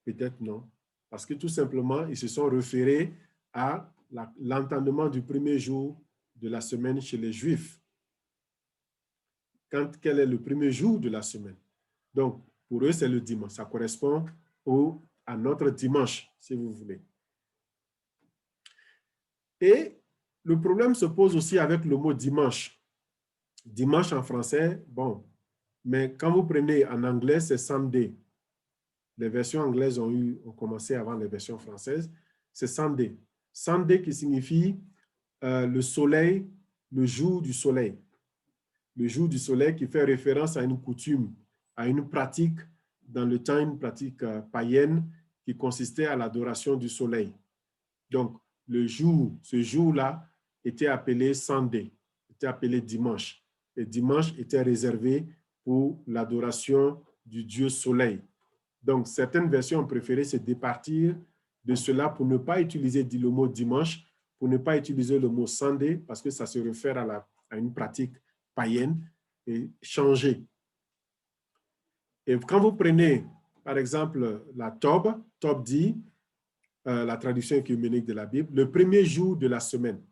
peut-être non. Parce que tout simplement, ils se sont référés à l'entendement du premier jour de la semaine chez les Juifs. Quel est le premier jour de la semaine? Donc, pour eux, c'est le dimanche. Ça correspond à notre dimanche, si vous voulez. Et le problème se pose aussi avec le mot dimanche. Dimanche en français, bon, mais quand vous prenez en anglais, c'est Sunday. Les versions anglaises ont commencé avant les versions françaises. C'est Sunday. Sunday qui signifie le soleil, le jour du soleil. Le jour du soleil qui fait référence à une coutume, à une pratique, dans le temps, une pratique païenne qui consistait à l'adoration du soleil. Donc, ce jour-là était appelé Sunday, était appelé dimanche. Et dimanche était réservé pour l'adoration du dieu soleil. Donc, certaines versions ont préféré se départir de cela pour ne pas utiliser le mot dimanche, pour ne pas utiliser le mot Sunday, parce que ça se réfère à une pratique païenne, et changer. Et quand vous prenez, par exemple, la Tob dit, la traduction œcuménique de la Bible, le premier jour de la semaine,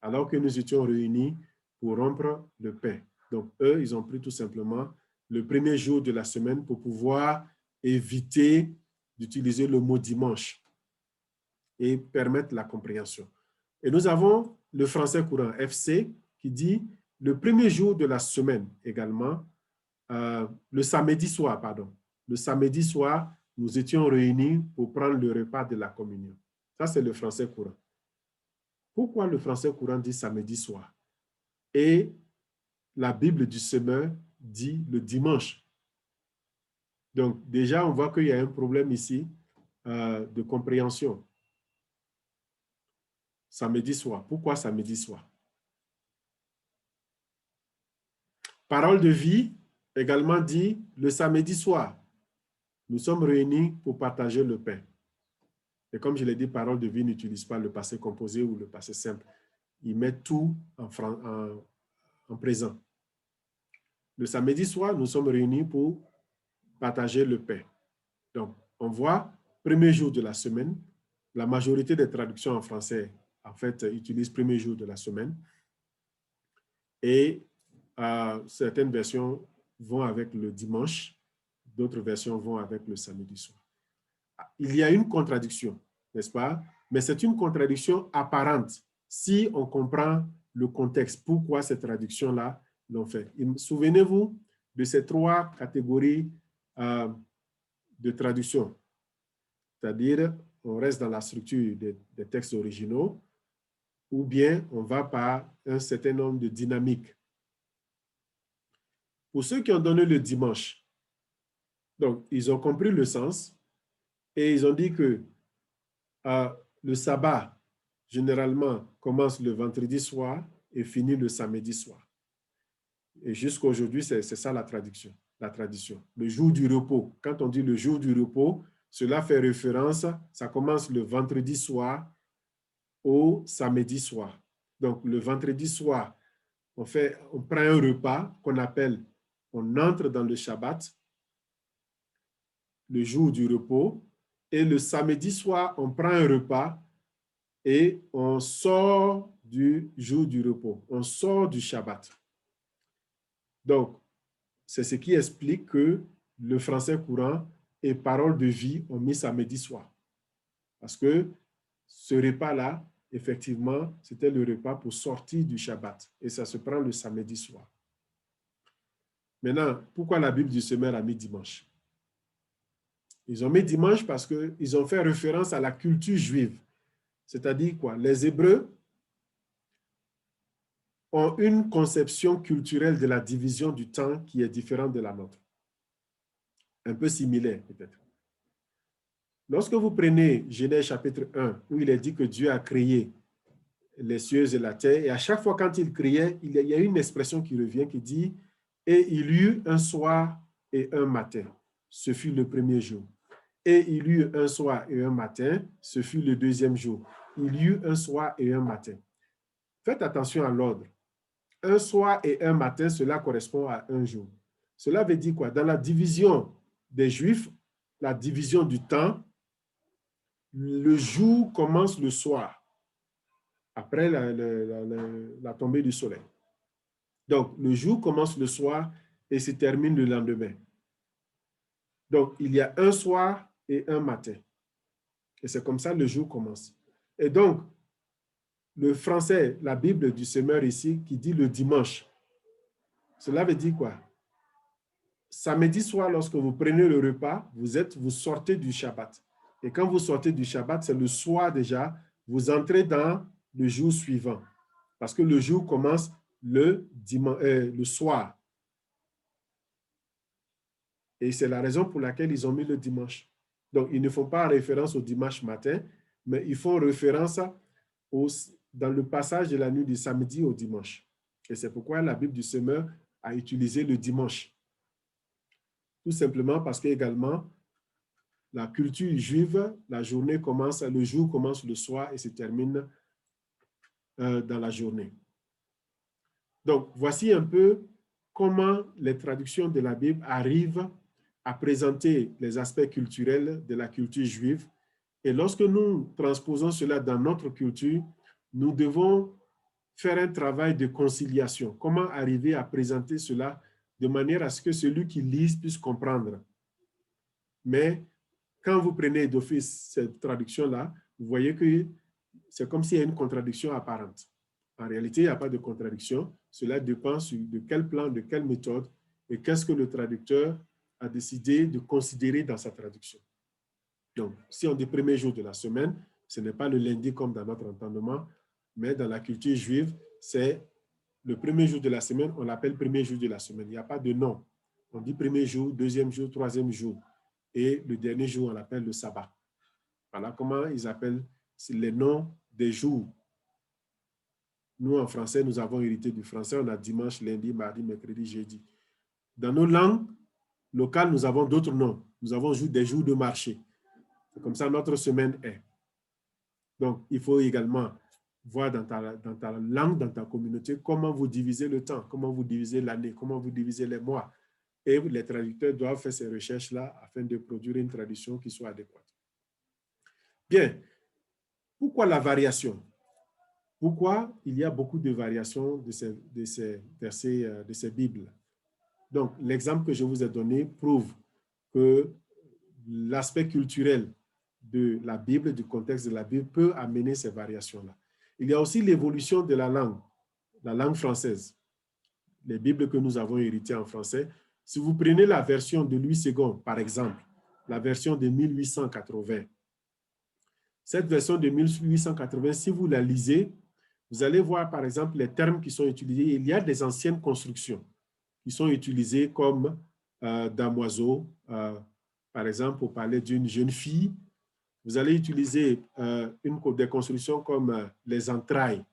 alors que nous étions réunis pour rompre le pain. Donc, eux, ils ont pris tout simplement le premier jour de la semaine pour pouvoir éviter d'utiliser le mot dimanche et permettre la compréhension. Et nous avons le français courant FC qui dit le premier jour de la semaine également, le samedi soir, pardon. Le samedi soir, nous étions réunis pour prendre le repas de la communion. Ça, c'est le français courant. Pourquoi le français courant dit samedi soir? Et la Bible du semeur dit le dimanche. Donc, déjà, on voit qu'il y a un problème ici de compréhension. Samedi soir. Pourquoi samedi soir? Parole de vie également dit le samedi soir. Nous sommes réunis pour partager le pain. Et comme je l'ai dit, parole de vie n'utilise pas le passé composé ou le passé simple. Ils mettent tout en présent. Le samedi soir, nous sommes réunis pour partager le pain. Donc, on voit, premier jour de la semaine, la majorité des traductions en français, en fait, utilisent premier jour de la semaine. Et certaines versions vont avec le dimanche, d'autres versions vont avec le samedi soir. Il y a une contradiction, n'est-ce pas? Mais c'est une contradiction apparente si on comprend le contexte, pourquoi cette traduction-là l'ont fait. Souvenez-vous de ces trois catégories de traduction. c'est-à-dire on reste dans la structure des textes originaux, ou bien on va par un certain nombre de dynamiques. Pour ceux qui ont donné le dimanche, donc ils ont compris le sens et ils ont dit que le sabbat, généralement, commence le vendredi soir et finit le samedi soir. Et jusqu'à aujourd'hui, c'est ça la tradition. Le jour du repos. Quand on dit le jour du repos, cela fait référence, ça commence le vendredi soir au samedi soir. Donc, le vendredi soir, on prend un repas qu'on appelle, on entre dans le Shabbat, le jour du repos, et le samedi soir, on prend un repas et on sort du jour du repos, on sort du Shabbat. Donc, c'est ce qui explique que le français courant et parole de vie ont mis samedi soir. Parce que ce repas-là, effectivement, c'était le repas pour sortir du Shabbat. Et ça se prend le samedi soir. Maintenant, pourquoi la Bible du Semeur a mis dimanche? Ils ont mis dimanche parce qu'ils ont fait référence à la culture juive. C'est-à-dire quoi? Les Hébreux ont une conception culturelle de la division du temps qui est différente de la nôtre. Un peu similaire, peut-être. Lorsque vous prenez Genèse chapitre 1, où il est dit que Dieu a créé les cieux et la terre, et à chaque fois quand il créait, il y a une expression qui revient qui dit « Et il y eut un soir et un matin. Ce fut le premier jour. Et il y eut un soir et un matin. Ce fut le deuxième jour. Il y eut un soir et un matin. » Faites attention à l'ordre. Un soir et un matin, cela correspond à un jour. Cela veut dire quoi? Dans la division des Juifs, la division du temps, le jour commence le soir, après la tombée du soleil. Donc, le jour commence le soir et se termine le lendemain. Donc, il y a un soir et un matin. Et c'est comme ça que le jour commence. Et donc, le français, la Bible du Semeur ici, qui dit le dimanche, cela veut dire quoi? Samedi soir, lorsque vous prenez le repas, vous sortez du Shabbat. Et quand vous sortez du Shabbat, c'est le soir déjà, vous entrez dans le jour suivant. Parce que le jour commence le soir. Et c'est la raison pour laquelle ils ont mis le dimanche. Donc, ils ne font pas référence au dimanche matin, mais ils font référence dans le passage de la nuit du samedi au dimanche. Et c'est pourquoi la Bible du Semeur a utilisé le dimanche. Tout simplement parce qu'également, la culture juive, le jour commence le soir et se termine dans la journée. Donc, voici un peu comment les traductions de la Bible arrivent à présenter les aspects culturels de la culture juive. Et lorsque nous transposons cela dans notre culture, nous devons faire un travail de conciliation. Comment arriver à présenter cela de manière à ce que celui qui lise puisse comprendre. Mais quand vous prenez d'office cette traduction-là, vous voyez que c'est comme s'il y a une contradiction apparente. En réalité, il n'y a pas de contradiction. Cela dépend de quel plan, de quelle méthode et qu'est-ce que le traducteur a décidé de considérer dans sa traduction. Donc, si on dit premier jour de la semaine, ce n'est pas le lundi comme dans notre entendement, mais dans la culture juive, c'est le premier jour de la semaine, on l'appelle premier jour de la semaine. Il n'y a pas de nom. On dit premier jour, deuxième jour, troisième jour. Et le dernier jour, on l'appelle le sabbat. Voilà comment ils appellent les noms des jours. Nous, en français, nous avons hérité du français. On a dimanche, lundi, mardi, mercredi, jeudi. Dans nos langues locales, nous avons d'autres noms. Nous avons des jours de marché. C'est comme ça notre semaine est. Donc, il faut également voir dans ta langue, dans ta communauté, comment vous divisez le temps, comment vous divisez l'année, comment vous divisez les mois. Et les traducteurs doivent faire ces recherches-là afin de produire une traduction qui soit adéquate. Bien. Pourquoi la variation? Pourquoi il y a beaucoup de variations de ces versets, de ces Bibles? Donc, l'exemple que je vous ai donné prouve que l'aspect culturel de la Bible, du contexte de la Bible, peut amener ces variations-là. Il y a aussi l'évolution de la langue française. Les Bibles que nous avons héritées en français. Si vous prenez la version de Louis II, par exemple, la version de 1880, Cette version de 1880, si vous la lisez, vous allez voir, par exemple, les termes qui sont utilisés. Il y a des anciennes constructions qui sont utilisées comme damoiseau. Par exemple, pour parler d'une jeune fille, vous allez utiliser des constructions comme les entrailles.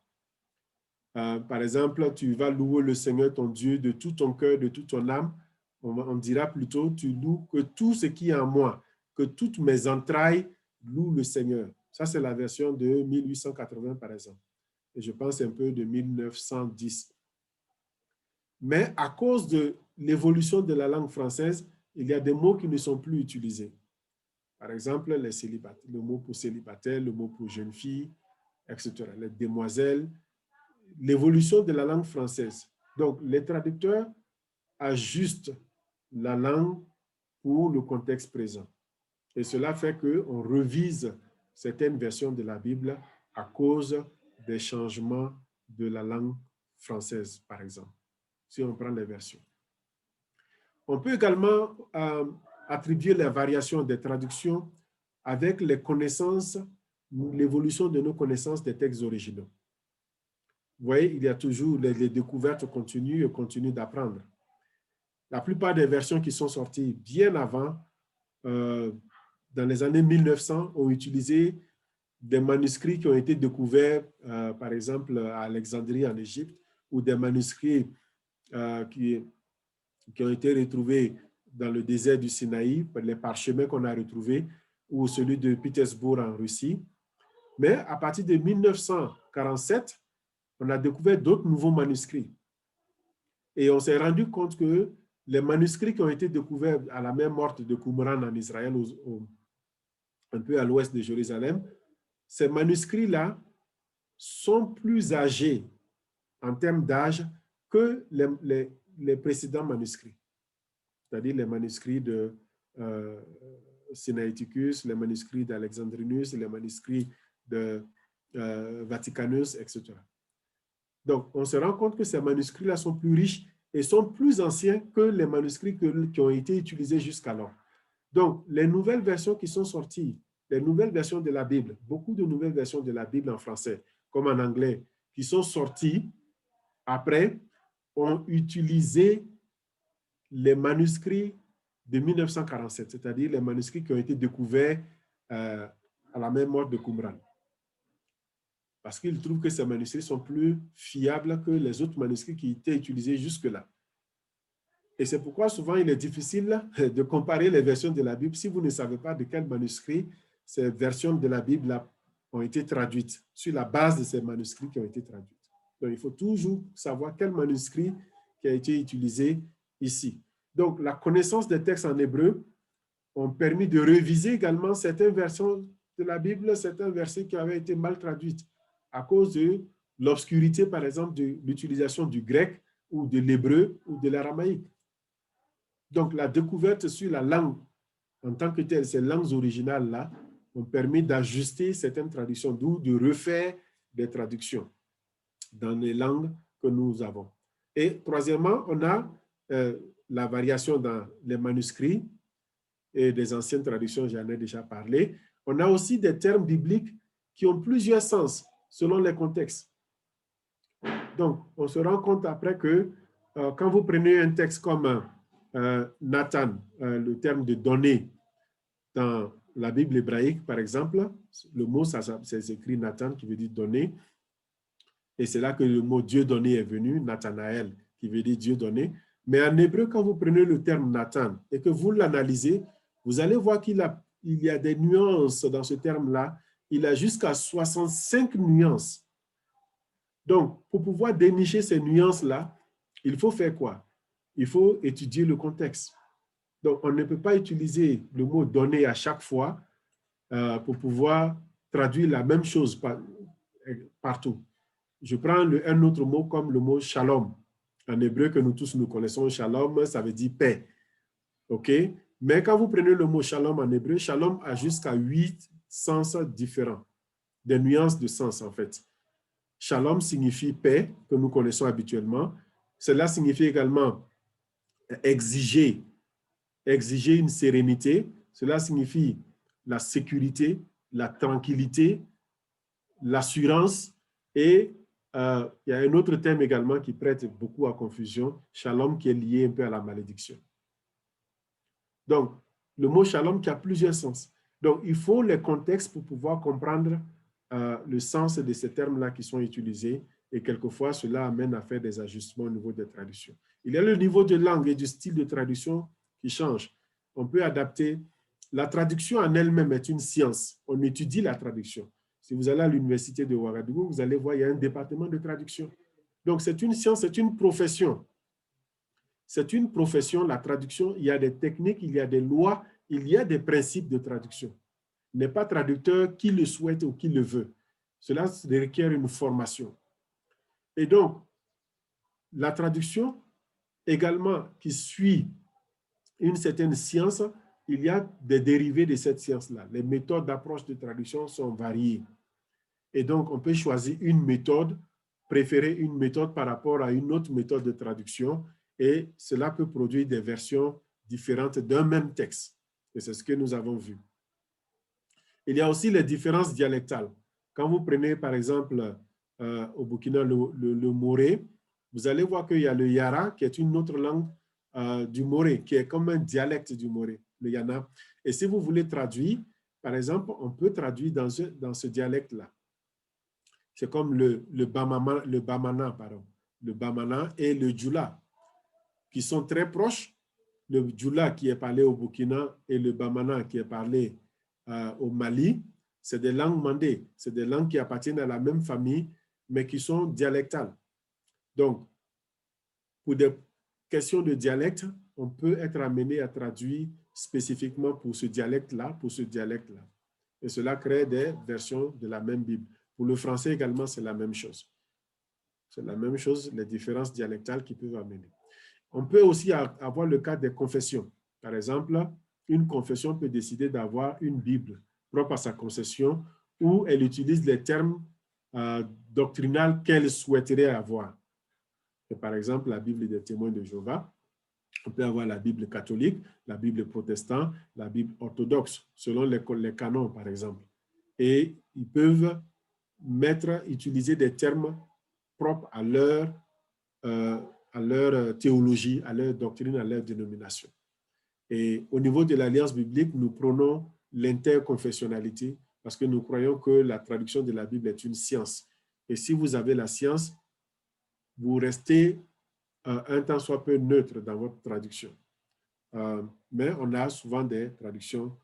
Par exemple, tu vas louer le Seigneur, ton Dieu, de tout ton cœur, de toute ton âme. On dira plutôt, tu loues que tout ce qui est en moi, que toutes mes entrailles louent le Seigneur. Ça, c'est la version de 1880, par exemple. Et je pense un peu de 1910. Mais à cause de l'évolution de la langue française, il y a des mots qui ne sont plus utilisés. Par exemple, les célibataires, le mot pour célibataire, le mot pour jeune fille, etc. Les demoiselles, l'évolution de la langue française. Donc, les traducteurs ajustent la langue pour le contexte présent. Et cela fait qu'on revise certaines versions de la Bible à cause des changements de la langue française, par exemple, si on prend les versions. On peut également attribuer les variations des traductions avec les connaissances, l'évolution de nos connaissances des textes originaux. Vous voyez, il y a toujours les découvertes continues et continuent d'apprendre. La plupart des versions qui sont sorties bien avant, dans les années 1900, ont utilisé des manuscrits qui ont été découverts, par exemple, à Alexandrie, en Égypte, ou des manuscrits qui ont été retrouvés dans le désert du Sinaï, les parchemins qu'on a retrouvés, ou celui de Pétersbourg en Russie. Mais à partir de 1947, on a découvert d'autres nouveaux manuscrits. Et on s'est rendu compte que les manuscrits qui ont été découverts à la mer morte de Qumran en Israël, un peu à l'ouest de Jérusalem, ces manuscrits-là sont plus âgés en termes d'âge que les précédents manuscrits. C'est-à-dire les manuscrits de Sinaiticus, les manuscrits d'Alexandrinus, les manuscrits de Vaticanus, etc. Donc, on se rend compte que ces manuscrits-là sont plus riches et sont plus anciens que les manuscrits qui ont été utilisés jusqu'alors. Donc, les nouvelles versions qui sont sorties, les nouvelles versions de la Bible, beaucoup de nouvelles versions de la Bible en français, comme en anglais, qui sont sorties après, ont utilisé les manuscrits de 1947, c'est-à-dire les manuscrits qui ont été découverts à la même mort de Qumran. Parce qu'ils trouvent que ces manuscrits sont plus fiables que les autres manuscrits qui étaient utilisés jusque-là. Et c'est pourquoi souvent il est difficile de comparer les versions de la Bible si vous ne savez pas de quel manuscrit ces versions de la Bible ont été traduites, sur la base de ces manuscrits qui ont été traduits. Donc il faut toujours savoir quel manuscrit qui a été utilisé ici. Donc la connaissance des textes en hébreu ont permis de réviser également certaines versions de la Bible, certains versets qui avaient été mal traduits à cause de l'obscurité, par exemple, de l'utilisation du grec ou de l'hébreu ou de l'aramaïque. Donc, la découverte sur la langue en tant que telle, ces langues originales-là, ont permis d'ajuster certaines traductions, d'où de refaire des traductions dans les langues que nous avons. Et troisièmement, on a la variation dans les manuscrits et des anciennes traductions, j'en ai déjà parlé. On a aussi des termes bibliques qui ont plusieurs sens selon les contextes. Donc, on se rend compte après que quand vous prenez un texte comme Nathan, le terme de donner dans la Bible hébraïque, par exemple, le mot, c'est écrit Nathan qui veut dire donner. Et c'est là que le mot Dieu donné est venu, Nathanaël, qui veut dire Dieu donné. Mais en hébreu, quand vous prenez le terme Nathan et que vous l'analysez, vous allez voir qu'il y a des nuances dans ce terme-là. Il a jusqu'à 65 nuances. Donc, pour pouvoir dénicher ces nuances-là, il faut faire quoi? Il faut étudier le contexte. Donc, on ne peut pas utiliser le mot « donner » à chaque fois pour pouvoir traduire la même chose partout. Je prends un autre mot comme le mot « shalom ». En hébreu, que nous tous nous connaissons, « shalom », ça veut dire « paix ». OK? Mais quand vous prenez le mot « shalom » en hébreu, « shalom » a jusqu'à 8 sens différents, des nuances de sens en fait. Shalom signifie paix, que nous connaissons habituellement. Cela signifie également exiger une sérénité. Cela signifie la sécurité, la tranquillité, l'assurance et il y a un autre terme également qui prête beaucoup à confusion, shalom, qui est lié un peu à la malédiction. Donc, le mot shalom qui a plusieurs sens. Donc, il faut les contextes pour pouvoir comprendre le sens de ces termes-là qui sont utilisés et quelquefois, cela amène à faire des ajustements au niveau des traductions. Il y a le niveau de langue et du style de traduction qui change. On peut adapter. La traduction en elle-même est une science. On étudie la traduction. Si vous allez à l'université de Ouagadougou, vous allez voir, il y a un département de traduction. Donc, c'est une science, c'est une profession. C'est une profession, la traduction. Il y a des techniques, il y a des lois, il y a des principes de traduction. Il n'est pas traducteur qui le souhaite ou qui le veut. Cela requiert une formation. Et donc, la traduction également qui suit une certaine science, il y a des dérivés de cette science-là. Les méthodes d'approche de traduction sont variées. Et donc, on peut choisir une méthode, préférer une méthode par rapport à une autre méthode de traduction, et cela peut produire des versions différentes d'un même texte. Et c'est ce que nous avons vu. Il y a aussi les différences dialectales. Quand vous prenez, par exemple, au Burkina, le moré, vous allez voir qu'il y a le yara, qui est une autre langue du moré, qui est comme un dialecte du moré, le yana. Et si vous voulez traduire, par exemple, on peut traduire dans ce dialecte-là. C'est comme le bamana et le djoula, qui sont très proches. Le djoula qui est parlé au Burkina et le bamana qui est parlé au Mali, c'est des langues mandées, c'est des langues qui appartiennent à la même famille, mais qui sont dialectales. Donc, pour des questions de dialecte, on peut être amené à traduire spécifiquement pour ce dialecte-là, Et cela crée des versions de la même Bible. Pour le français également, c'est la même chose. C'est la même chose, les différences dialectales qui peuvent amener. On peut aussi avoir le cas des confessions. Par exemple, une confession peut décider d'avoir une Bible propre à sa concession où elle utilise les termes doctrinaux qu'elle souhaiterait avoir. Et par exemple, la Bible des témoins de Jéhovah, on peut avoir la Bible catholique, la Bible protestante, la Bible orthodoxe, selon les canons, par exemple. Et ils peuvent utiliser des termes propres à leur théologie, à leur doctrine, à leur dénomination. Et au niveau de l'Alliance biblique, nous prenons l'interconfessionnalité parce que nous croyons que la traduction de la Bible est une science. Et si vous avez la science, vous restez un tant soit peu neutre dans votre traduction. Mais on a souvent des traductions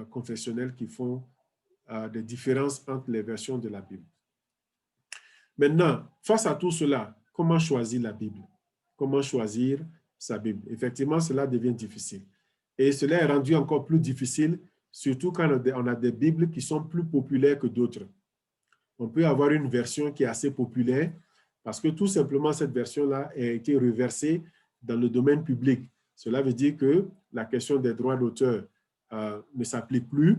confessionnelles qui font des différences entre les versions de la Bible. Maintenant, face à tout cela, comment choisir la Bible? Comment choisir sa Bible? Effectivement, cela devient difficile. Et cela est rendu encore plus difficile, surtout quand on a des Bibles qui sont plus populaires que d'autres. On peut avoir une version qui est assez populaire parce que tout simplement, cette version-là a été reversée dans le domaine public. Cela veut dire que la question des droits d'auteur ne s'applique plus.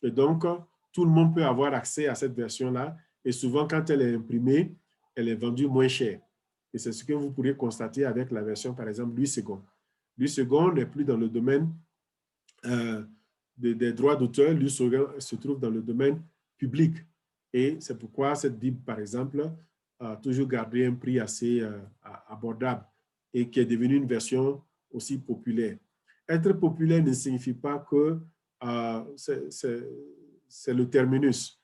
Et donc, tout le monde peut avoir accès à cette version-là. Et souvent, quand elle est imprimée, elle est vendue moins cher. Et c'est ce que vous pourriez constater avec la version, par exemple, Louis II. Louis II n'est plus dans le domaine des droits d'auteur. Louis II se trouve dans le domaine public. Et c'est pourquoi cette Bible, par exemple, a toujours gardé un prix assez abordable et qui est devenue une version aussi populaire. Être populaire ne signifie pas que c'est le terminus.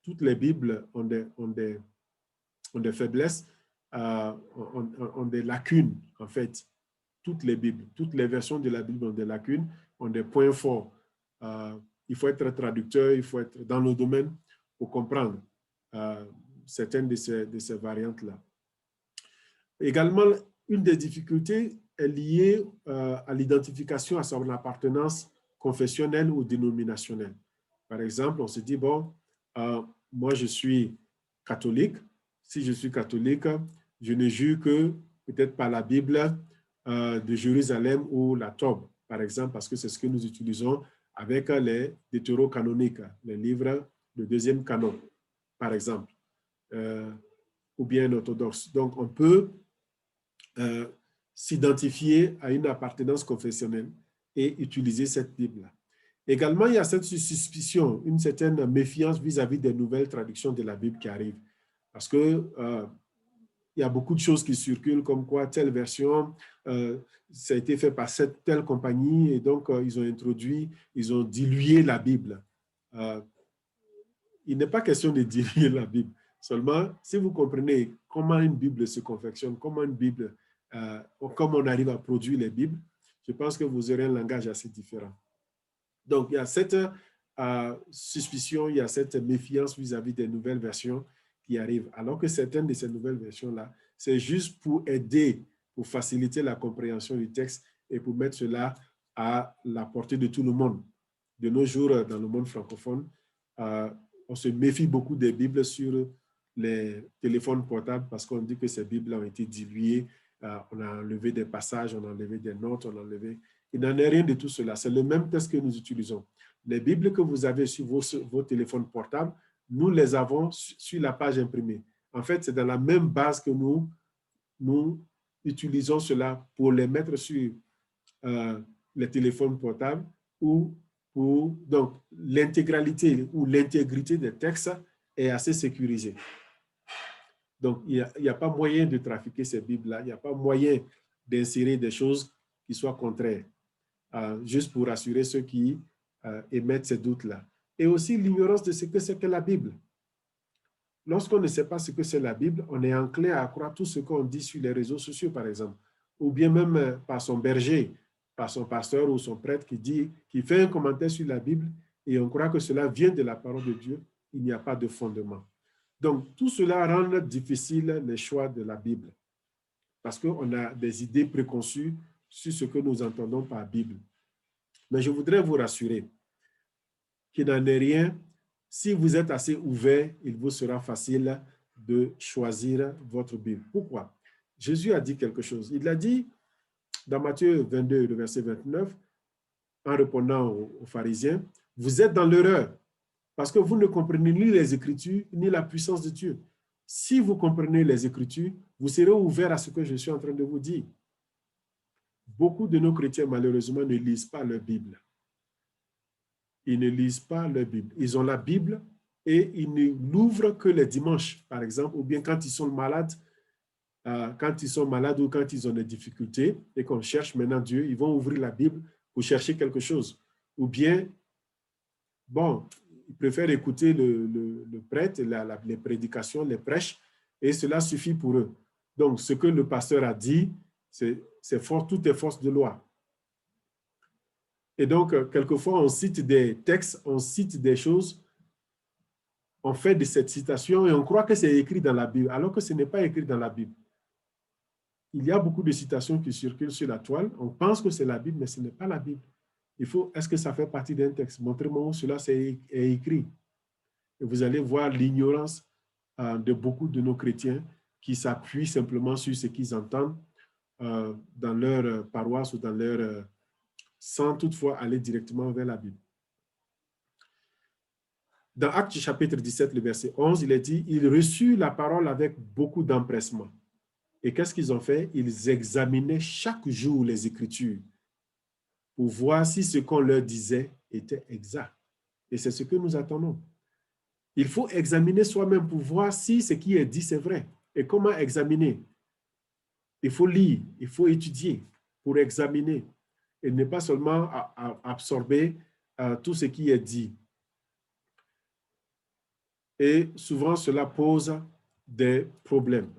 Toutes les Bibles ont des faiblesses, ont des lacunes, en fait. Toutes les Bibles, toutes les versions de la Bible ont des lacunes, ont des points forts. Il faut être traducteur, il faut être dans le domaine pour comprendre certaines de ces variantes-là. Également, une des difficultés est liée à l'identification à son appartenance confessionnelle ou dénominationnelle. Par exemple, on se dit, bon, moi je suis catholique. Si je suis catholique, je ne jure que peut-être par la Bible de Jérusalem ou la Tobe, par exemple, parce que c'est ce que nous utilisons avec les deutérocanoniques, les livres de deuxième canon, par exemple, ou bien orthodoxe. Donc, on peut s'identifier à une appartenance confessionnelle et utiliser cette Bible-là. Également, il y a cette suspicion, une certaine méfiance vis-à-vis des nouvelles traductions de la Bible qui arrivent. Parce que il y a beaucoup de choses qui circulent, comme quoi telle version, ça a été fait par cette telle compagnie, et donc ils ont dilué la Bible. Il n'est pas question de diluer la Bible. Seulement, si vous comprenez comment une Bible se confectionne, comment une Bible, comment on arrive à produire les Bibles, je pense que vous aurez un langage assez différent. Donc, il y a cette suspicion, il y a cette méfiance vis-à-vis des nouvelles versions qui arrivent, alors que certaines de ces nouvelles versions-là, c'est juste pour aider, pour faciliter la compréhension du texte et pour mettre cela à la portée de tout le monde. De nos jours, dans le monde francophone, on se méfie beaucoup des Bibles sur les téléphones portables parce qu'on dit que ces Bibles ont été diluées, on a enlevé des passages, on a enlevé des notes, on a enlevé... Il n'en est rien de tout cela. C'est le même texte que nous utilisons. Les Bibles que vous avez sur vos téléphones portables, nous les avons sur la page imprimée. En fait, c'est dans la même base que nous utilisons cela pour les mettre sur les téléphones portables ou pour... Donc, l'intégralité ou l'intégrité des textes est assez sécurisée. Donc, il n'y a pas moyen de trafiquer ces Bibles-là. Il n'y a pas moyen d'insérer des choses qui soient contraires. Juste pour rassurer ceux qui émettent ces doutes-là. Et aussi l'ignorance de ce que c'est que la Bible. Lorsqu'on ne sait pas ce que c'est la Bible, on est enclin à croire tout ce qu'on dit sur les réseaux sociaux, par exemple, ou bien même par son berger, par son pasteur ou son prêtre qui fait un commentaire sur la Bible et on croit que cela vient de la parole de Dieu. Il n'y a pas de fondement. Donc, tout cela rend difficile les choix de la Bible parce qu'on a des idées préconçues sur ce que nous entendons par Bible. Mais je voudrais vous rassurer qu'il n'en est rien. Si vous êtes assez ouvert, il vous sera facile de choisir votre Bible. Pourquoi? Jésus a dit quelque chose. Il a dit dans Matthieu 22, le verset 29, en répondant aux pharisiens, vous êtes dans l'erreur parce que vous ne comprenez ni les Écritures ni la puissance de Dieu. Si vous comprenez les Écritures, vous serez ouvert à ce que je suis en train de vous dire. Beaucoup de nos chrétiens, malheureusement, ne lisent pas leur Bible. Ils ne lisent pas leur Bible. Ils ont la Bible et ils ne l'ouvrent que les dimanches, par exemple, ou bien quand ils sont malades, ou quand ils ont des difficultés et qu'on cherche maintenant Dieu, ils vont ouvrir la Bible pour chercher quelque chose. Ou bien, bon, ils préfèrent écouter le prêtre, les prédications, les prêches, et cela suffit pour eux. Donc, ce que le pasteur a dit, c'est fort, tout est force de loi. Et donc, quelquefois, on cite des textes, on cite des choses, on fait de cette citation et on croit que c'est écrit dans la Bible, alors que ce n'est pas écrit dans la Bible. Il y a beaucoup de citations qui circulent sur la toile. On pense que c'est la Bible, mais ce n'est pas la Bible. Est-ce que ça fait partie d'un texte? Montrez-moi où cela est écrit. Et vous allez voir l'ignorance de beaucoup de nos chrétiens qui s'appuient simplement sur ce qu'ils entendent dans leur paroisse ou dans leur... sans toutefois aller directement vers la Bible. Dans Actes chapitre 17, le verset 11, il est dit, ils reçurent la parole avec beaucoup d'empressement. Et qu'est-ce qu'ils ont fait? Ils examinaient chaque jour les Écritures pour voir si ce qu'on leur disait était exact. Et c'est ce que nous attendons. Il faut examiner soi-même pour voir si ce qui est dit, c'est vrai. Et comment examiner? Il faut lire, il faut étudier pour examiner et ne pas seulement absorber tout ce qui est dit. Et souvent, cela pose des problèmes.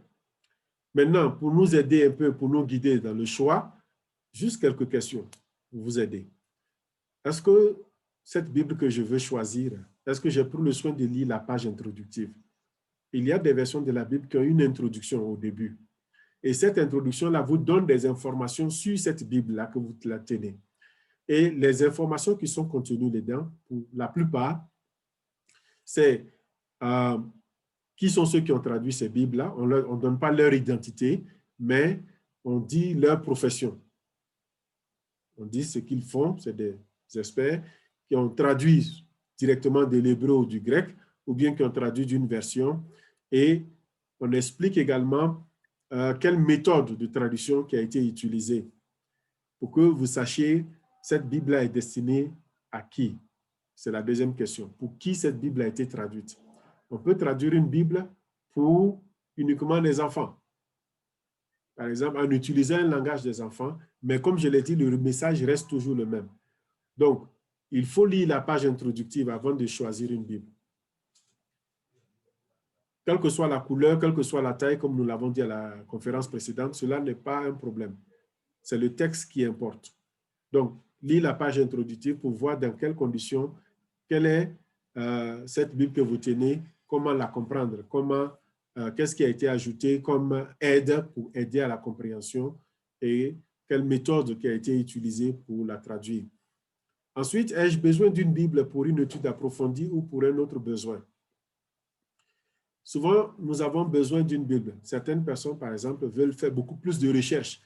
Maintenant, pour nous aider un peu, pour nous guider dans le choix, juste quelques questions pour vous aider. Est-ce que cette Bible que je veux choisir, est-ce que j'ai pris le soin de lire la page introductive? Il y a des versions de la Bible qui ont une introduction au début. Et cette introduction-là vous donne des informations sur cette Bible-là que vous la tenez. Et les informations qui sont contenues dedans, pour la plupart, c'est qui sont ceux qui ont traduit ces Bibles-là. On ne donne pas leur identité, mais on dit leur profession. On dit ce qu'ils font, c'est des experts qui ont traduit directement de l'hébreu ou du grec, ou bien qui ont traduit d'une version. Et on explique également quelle méthode de traduction qui a été utilisée pour que vous sachiez, cette Bible-là est destinée À qui? C'est la deuxième question. Pour qui cette Bible a été traduite? On peut traduire une Bible pour uniquement les enfants. Par exemple, en utilisant un langage des enfants, mais comme je l'ai dit, le message reste toujours le même. Donc, il faut lire la page introductive avant de choisir une Bible. Quelle que soit la couleur, quelle que soit la taille, comme nous l'avons dit à la conférence précédente, cela n'est pas un problème. C'est le texte qui importe. Donc, lis la page introductive pour voir dans quelles conditions, quelle est cette Bible que vous tenez, comment la comprendre, qu'est-ce qui a été ajouté comme aide pour aider à la compréhension et quelle méthode qui a été utilisée pour la traduire. Ensuite, ai-je besoin d'une Bible pour une étude approfondie ou pour un autre besoin? Souvent, nous avons besoin d'une Bible. Certaines personnes, par exemple, veulent faire beaucoup plus de recherches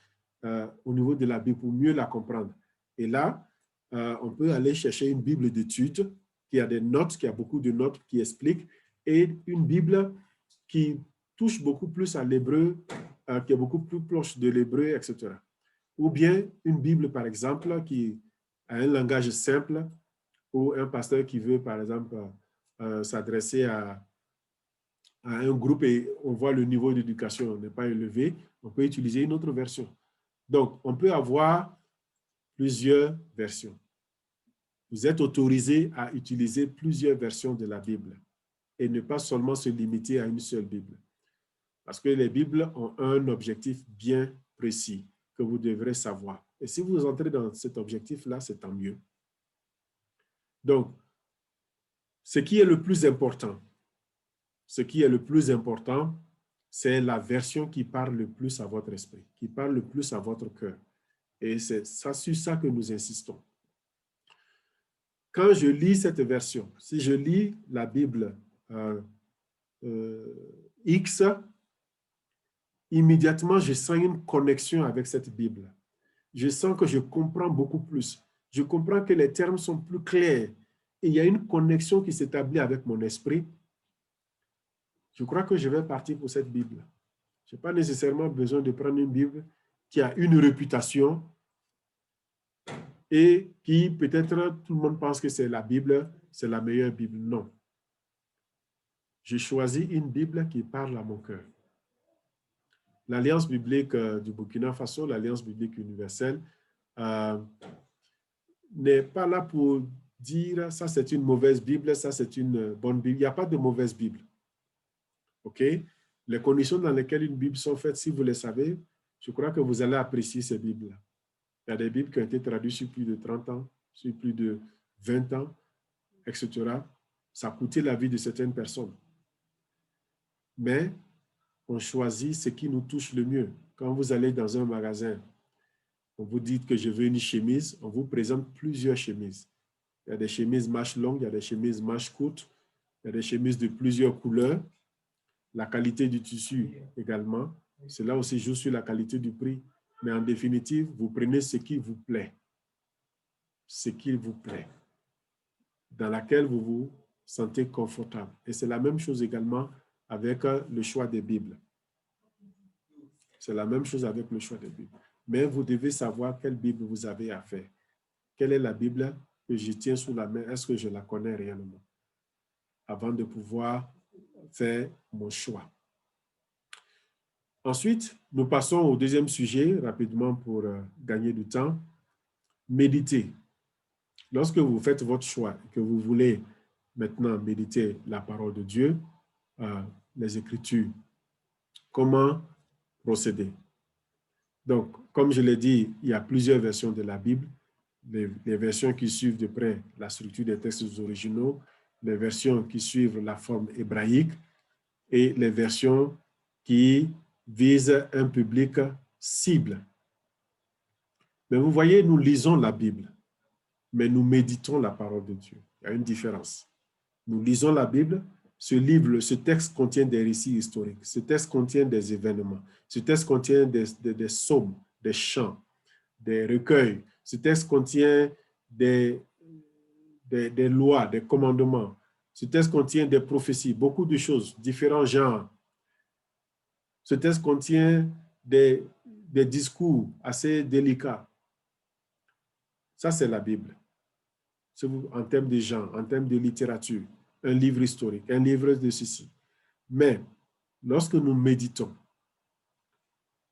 au niveau de la Bible pour mieux la comprendre. Et là, on peut aller chercher une Bible d'études qui a des notes, qui a beaucoup de notes qui expliquent, et une Bible qui touche beaucoup plus à l'hébreu, qui est beaucoup plus proche de l'hébreu, etc. Ou bien une Bible, par exemple, qui a un langage simple, ou un pasteur qui veut, par exemple, s'adresser à un groupe et on voit le niveau d'éducation n'est pas élevé, on peut utiliser une autre version. Donc, on peut avoir plusieurs versions. Vous êtes autorisé à utiliser plusieurs versions de la Bible et ne pas seulement se limiter à une seule Bible. Parce que les Bibles ont un objectif bien précis que vous devrez savoir. Et si vous entrez dans cet objectif-là, c'est tant mieux. Donc, ce qui est le plus important, c'est la version qui parle le plus à votre esprit, qui parle le plus à votre cœur. Et c'est sur ça que nous insistons. Quand je lis cette version, si je lis la Bible X, immédiatement, je sens une connexion avec cette Bible. Je sens que je comprends beaucoup plus. Je comprends que les termes sont plus clairs. Et il y a une connexion qui s'établit avec mon esprit. Je crois que je vais partir pour cette Bible. Je n'ai pas nécessairement besoin de prendre une Bible qui a une réputation et qui peut-être tout le monde pense que c'est la Bible, c'est la meilleure Bible. Non. J'ai choisi une Bible qui parle à mon cœur. L'Alliance biblique du Burkina Faso, l'Alliance biblique universelle, n'est pas là pour dire ça c'est une mauvaise Bible, ça c'est une bonne Bible. Il n'y a pas de mauvaise Bible. OK? Les conditions dans lesquelles une Bible sont faites, si vous les savez, je crois que vous allez apprécier ces Bibles-là. Il y a des Bibles qui ont été traduites sur plus de 30 ans, sur plus de 20 ans, etc. Ça a coûté la vie de certaines personnes. Mais on choisit ce qui nous touche le mieux. Quand vous allez dans un magasin, on vous dit que je veux une chemise, on vous présente plusieurs chemises. Il y a des chemises manches longues, il y a des chemises manches courtes, il y a des chemises de plusieurs couleurs. La qualité du tissu également. Cela aussi joue sur la qualité du prix. Mais en définitive, vous prenez ce qui vous plaît. Ce qui vous plaît. Dans laquelle vous vous sentez confortable. Et c'est la même chose également avec le choix des Bibles. C'est la même chose avec le choix des Bibles. Mais vous devez savoir quelle Bible vous avez à faire. Quelle est la Bible que je tiens sous la main? Est-ce que je la connais réellement? Avant de pouvoir faire mon choix. Ensuite, nous passons au deuxième sujet, rapidement pour gagner du temps. Méditer. Lorsque vous faites votre choix, que vous voulez maintenant méditer la parole de Dieu, les Écritures, comment procéder? Donc, comme je l'ai dit, il y a plusieurs versions de la Bible. Les versions qui suivent de près la structure des textes originaux, les versions qui suivent la forme hébraïque et les versions qui visent un public cible. Mais vous voyez, nous lisons la Bible, mais nous méditons la parole de Dieu. Il y a une différence. Nous lisons la Bible, ce texte contient des récits historiques, ce texte contient des événements, ce texte contient des psaumes, des chants, des recueils, ce texte contient des lois, des commandements, ce texte contient des prophéties, beaucoup de choses, différents genres. Ce texte contient des discours assez délicats. Ça, c'est la Bible. en termes de genre, en termes de littérature, un livre historique, un livre de ceci. Mais lorsque nous méditons,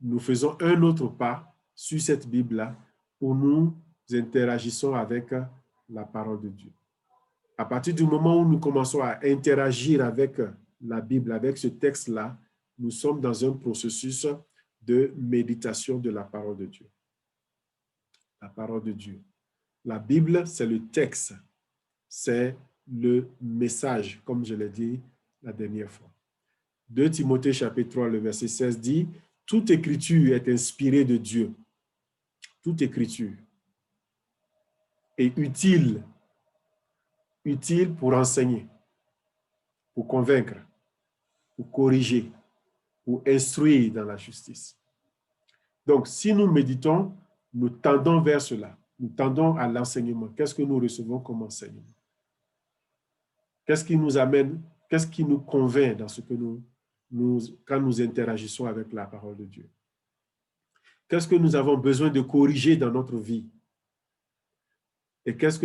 nous faisons un autre pas sur cette Bible-là où nous interagissons avec la parole de Dieu. À partir du moment où nous commençons à interagir avec la Bible, avec ce texte-là, nous sommes dans un processus de méditation de la parole de Dieu. La parole de Dieu. La Bible, c'est le texte, c'est le message, comme je l'ai dit la dernière fois. 2 Timothée chapitre 3, le verset 16 dit, « Toute écriture est inspirée de Dieu. Toute écriture est utile pour enseigner, pour convaincre, pour corriger, pour instruire dans la justice. » Donc, si nous méditons, nous tendons vers cela. Nous tendons à l'enseignement. Qu'est-ce que nous recevons comme enseignement? Qu'est-ce qui nous amène, qu'est-ce qui nous convainc dans ce que quand nous interagissons avec la parole de Dieu? Qu'est-ce que nous avons besoin de corriger dans notre vie? Et qu'est-ce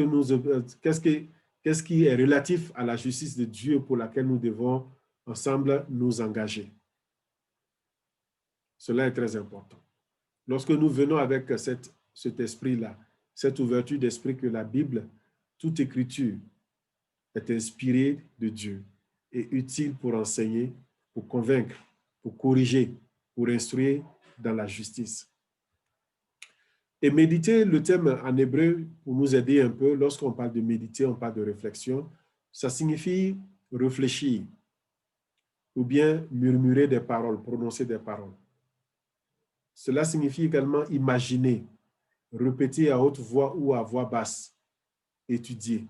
qui est relatif à la justice de Dieu pour laquelle nous devons ensemble nous engager? Cela est très important. Lorsque nous venons avec cet esprit-là, cette ouverture d'esprit que la Bible, toute écriture, est inspirée de Dieu et utile pour enseigner, pour convaincre, pour corriger, pour instruire dans la justice. Et méditer, le thème en hébreu, pour nous aider un peu, lorsqu'on parle de méditer, on parle de réflexion, ça signifie réfléchir ou bien murmurer des paroles, prononcer des paroles. Cela signifie également imaginer, répéter à haute voix ou à voix basse, étudier.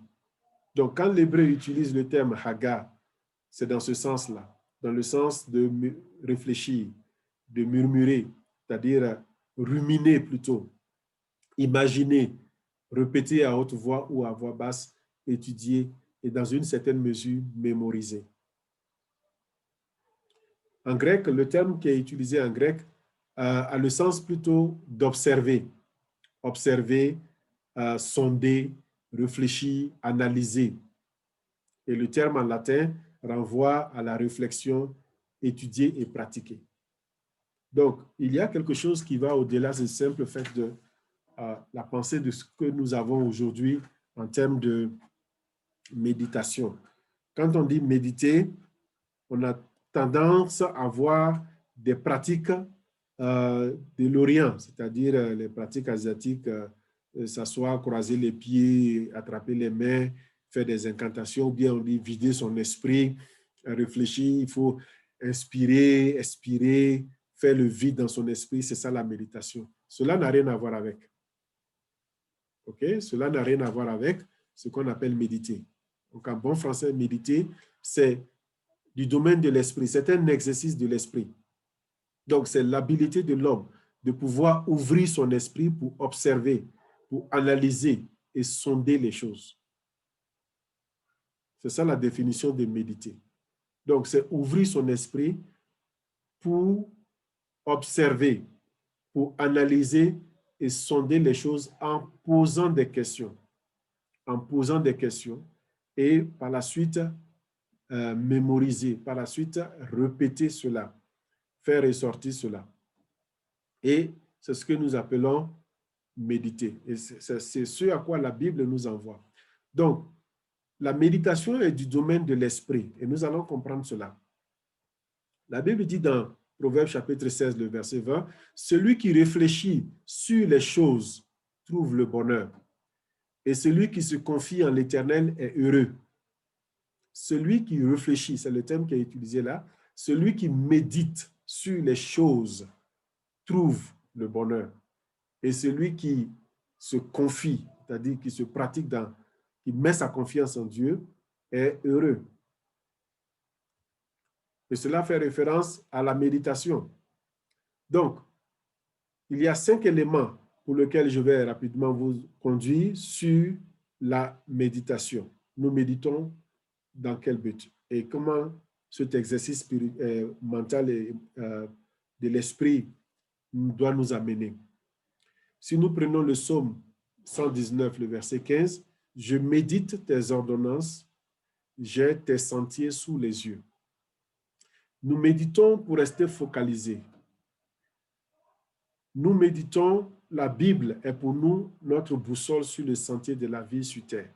Donc, quand l'hébreu utilise le terme haga, c'est dans ce sens-là, dans le sens de réfléchir, de murmurer, c'est-à-dire ruminer plutôt, imaginer, répéter à haute voix ou à voix basse, étudier et dans une certaine mesure mémoriser. En grec, le terme qui est utilisé en grec a le sens plutôt d'observer, observer, sonder, réfléchir, analyser. Et le terme en latin renvoie à la réflexion, étudier et pratiquer. Donc, il y a quelque chose qui va au-delà du simple fait de la pensée de ce que nous avons aujourd'hui en termes de méditation. Quand on dit méditer, on a tendance à voir des pratiques de l'Orient, c'est-à-dire les pratiques asiatiques, s'asseoir, croiser les pieds, attraper les mains, faire des incantations, ou bien on dit vider son esprit, réfléchir, il faut inspirer, expirer, faire le vide dans son esprit, c'est ça la méditation. Cela n'a rien à voir avec. OK? Cela n'a rien à voir avec ce qu'on appelle méditer. Donc, en bon français, méditer, c'est du domaine de l'esprit, c'est un exercice de l'esprit. Donc, c'est l'habilité de l'homme de pouvoir ouvrir son esprit pour observer, pour analyser et sonder les choses. C'est ça la définition de méditer. Donc, c'est ouvrir son esprit pour observer, pour analyser et sonder les choses en posant des questions. En posant des questions et par la suite mémoriser, par la suite répéter cela, faire ressortir cela. Et c'est ce que nous appelons méditer. Et c'est ce à quoi la Bible nous envoie. Donc, la méditation est du domaine de l'esprit et nous allons comprendre cela. La Bible dit dans Proverbe chapitre 16, le verset 20, « Celui qui réfléchit sur les choses trouve le bonheur, et celui qui se confie en l'Éternel est heureux. » Celui qui réfléchit, c'est le terme qui est utilisé là, celui qui médite sur les choses trouve le bonheur. Et celui qui se confie, c'est-à-dire qui se pratique qui met sa confiance en Dieu, est heureux. Et cela fait référence à la méditation. Donc, il y a 5 éléments pour lesquels je vais rapidement vous conduire sur la méditation. Nous méditons dans quel but? Et comment cet exercice mental et de l'esprit doit nous amener? Si nous prenons le psaume 119, le verset 15, Je médite tes ordonnances, j'ai tes sentiers sous les yeux. Nous méditons pour rester focalisés. Nous méditons, la Bible est pour nous notre boussole sur le sentier de la vie sur terre.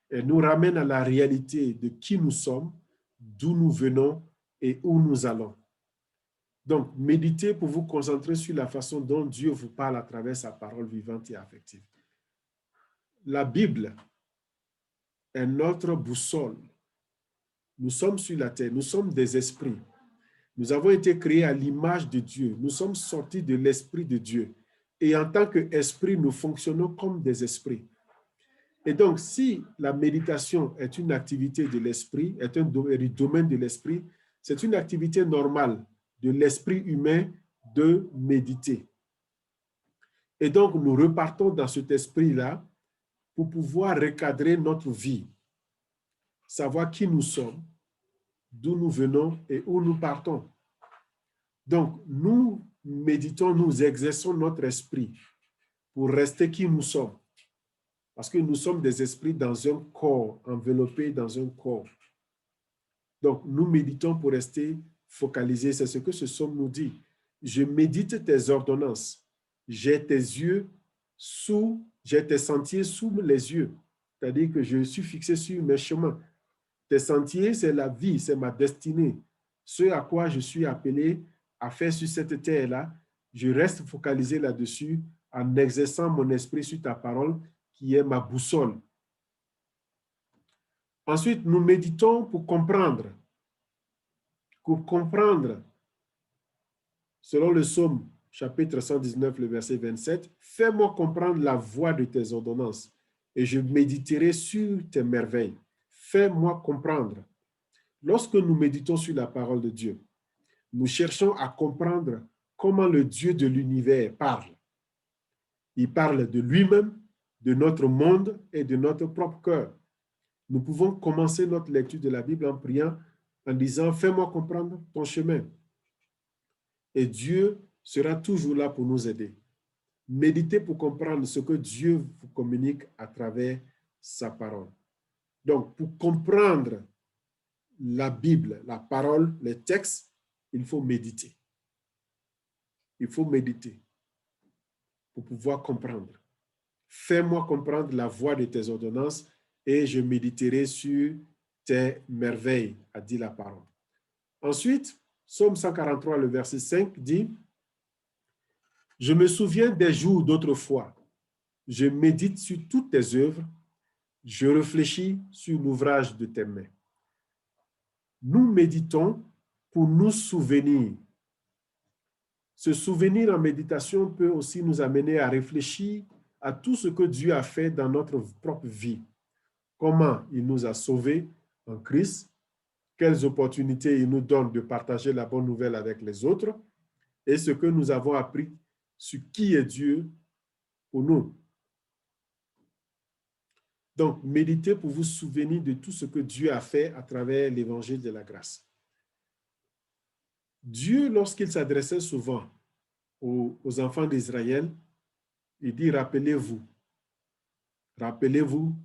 Elle nous ramène à la réalité de qui nous sommes, d'où nous venons et où nous allons. Donc, méditez pour vous concentrer sur la façon dont Dieu vous parle à travers sa parole vivante et affective. La Bible est notre boussole. Nous sommes sur la terre, nous sommes des esprits. Nous avons été créés à l'image de Dieu. Nous sommes sortis de l'esprit de Dieu. Et en tant qu'esprit, nous fonctionnons comme des esprits. Et donc, si la méditation est une activité de l'esprit, est un du domaine de l'esprit, c'est une activité normale de l'esprit humain de méditer. Et donc, nous repartons dans cet esprit-là pour pouvoir recadrer notre vie, savoir qui nous sommes, d'où nous venons et où nous partons. Donc, nous méditons, nous exerçons notre esprit pour rester qui nous sommes. Parce que nous sommes des esprits dans un corps, enveloppés dans un corps. Donc, nous méditons pour rester focalisés. C'est ce que ce psaume nous dit. Je médite tes ordonnances. J'ai tes sentiers sous les yeux. C'est-à-dire que je suis fixé sur mes chemins. Tes sentiers, c'est la vie, c'est ma destinée. Ce à quoi je suis appelé à faire sur cette terre-là, je reste focalisé là-dessus en exerçant mon esprit sur ta parole qui est ma boussole. Ensuite, nous méditons pour comprendre. Pour comprendre, selon le psaume chapitre 119, le verset 27, « Fais-moi comprendre la voie de tes ordonnances, et je méditerai sur tes merveilles. Fais-moi comprendre. » Lorsque nous méditons sur la parole de Dieu, nous cherchons à comprendre comment le Dieu de l'univers parle. Il parle de lui-même, de notre monde et de notre propre cœur. Nous pouvons commencer notre lecture de la Bible en priant, en disant « Fais-moi comprendre ton chemin. » Et Dieu sera toujours là pour nous aider. Méditez pour comprendre ce que Dieu vous communique à travers sa parole. Donc, pour comprendre la Bible, la parole, les textes, il faut méditer. Il faut méditer pour pouvoir comprendre. Fais-moi comprendre la voie de tes ordonnances et je méditerai sur tes merveilles, a dit la parole. Ensuite, Psaume 143, le verset 5 dit « Je me souviens des jours d'autrefois. Je médite sur toutes tes œuvres. Je réfléchis sur l'ouvrage de tes mains. » Nous méditons pour nous souvenir. Ce souvenir en méditation peut aussi nous amener à réfléchir à tout ce que Dieu a fait dans notre propre vie. Comment il nous a sauvés en Christ, quelles opportunités il nous donne de partager la bonne nouvelle avec les autres et ce que nous avons appris sur qui est Dieu pour nous. Donc, méditez pour vous souvenir de tout ce que Dieu a fait à travers l'évangile de la grâce. Dieu, lorsqu'il s'adressait souvent aux enfants d'Israël, il dit « Rappelez-vous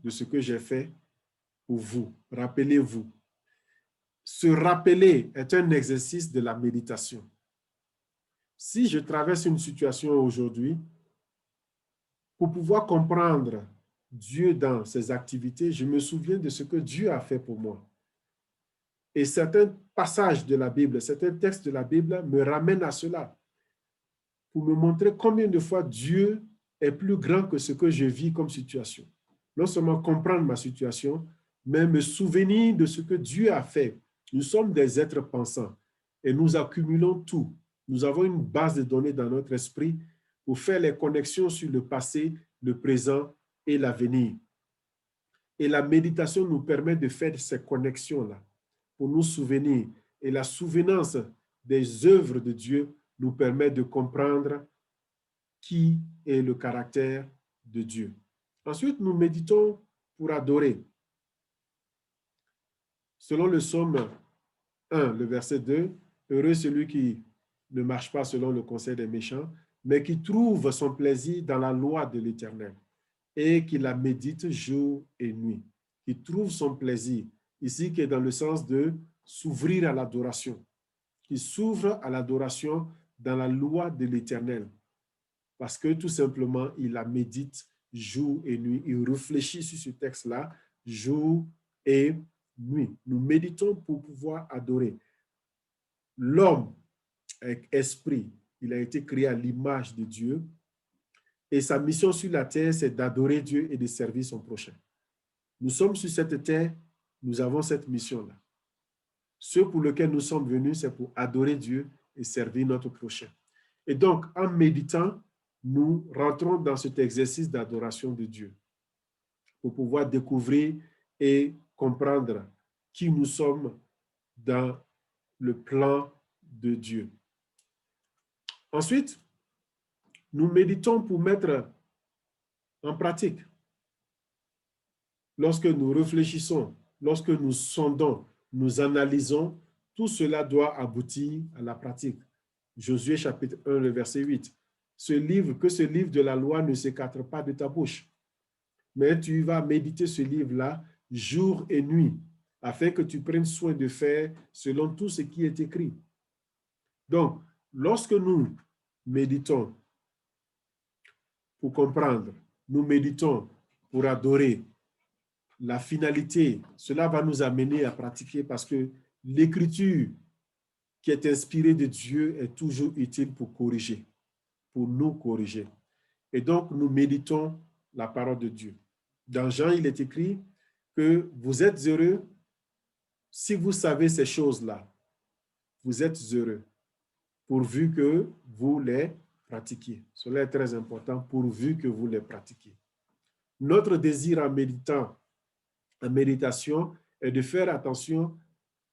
de ce que j'ai fait pour vous. Rappelez-vous. » Se rappeler est un exercice de la méditation. Si je traverse une situation aujourd'hui, pour pouvoir comprendre Dieu dans ses activités, je me souviens de ce que Dieu a fait pour moi. Et certains passages de la Bible, certains textes de la Bible me ramènent à cela, pour me montrer combien de fois Dieu est plus grand que ce que je vis comme situation. Non seulement comprendre ma situation, mais me souvenir de ce que Dieu a fait. Nous sommes des êtres pensants et nous accumulons tout. Nous avons une base de données dans notre esprit pour faire les connexions sur le passé, le présent et l'avenir. Et la méditation nous permet de faire ces connexions-là pour nous souvenir. Et la souvenance des œuvres de Dieu nous permet de comprendre qui est le caractère de Dieu. Ensuite, nous méditons pour adorer. Selon le psaume 1, le verset 2, « Heureux celui qui ne marche pas selon le conseil des méchants, mais qui trouve son plaisir dans la loi de l'Éternel. et qui la médite jour et nuit, qui trouve son plaisir, ici qui est dans le sens de s'ouvrir à l'adoration, qui s'ouvre à l'adoration dans la loi de l'Éternel, parce que tout simplement, il la médite jour et nuit, il réfléchit sur ce texte-là jour et nuit. Nous méditons pour pouvoir adorer. L'homme avec esprit, il a été créé à l'image de Dieu, et sa mission sur la terre, c'est d'adorer Dieu et de servir son prochain. Nous sommes sur cette terre, nous avons cette mission-là. Ce pour lequel nous sommes venus, c'est pour adorer Dieu et servir notre prochain. Et donc, en méditant, nous rentrons dans cet exercice d'adoration de Dieu pour pouvoir découvrir et comprendre qui nous sommes dans le plan de Dieu. Ensuite, nous méditons pour mettre en pratique. Lorsque nous réfléchissons, lorsque nous sondons, nous analysons, tout cela doit aboutir à la pratique. Josué chapitre 1, le verset 8. Ce livre de la loi ne s'écarte pas de ta bouche, mais tu vas méditer ce livre-là jour et nuit, afin que tu prennes soin de faire selon tout ce qui est écrit. Donc, lorsque nous méditons pour comprendre, nous méditons pour adorer, la finalité, cela va nous amener à pratiquer parce que l'écriture qui est inspirée de Dieu est toujours utile pour corriger, pour nous corriger. Et donc, nous méditons la parole de Dieu. Dans Jean, il est écrit que vous êtes heureux si vous savez ces choses-là. Vous êtes heureux pourvu que vous les pratiquiez. Cela est très important, pourvu que vous les pratiquiez. Notre désir en méditation est de faire attention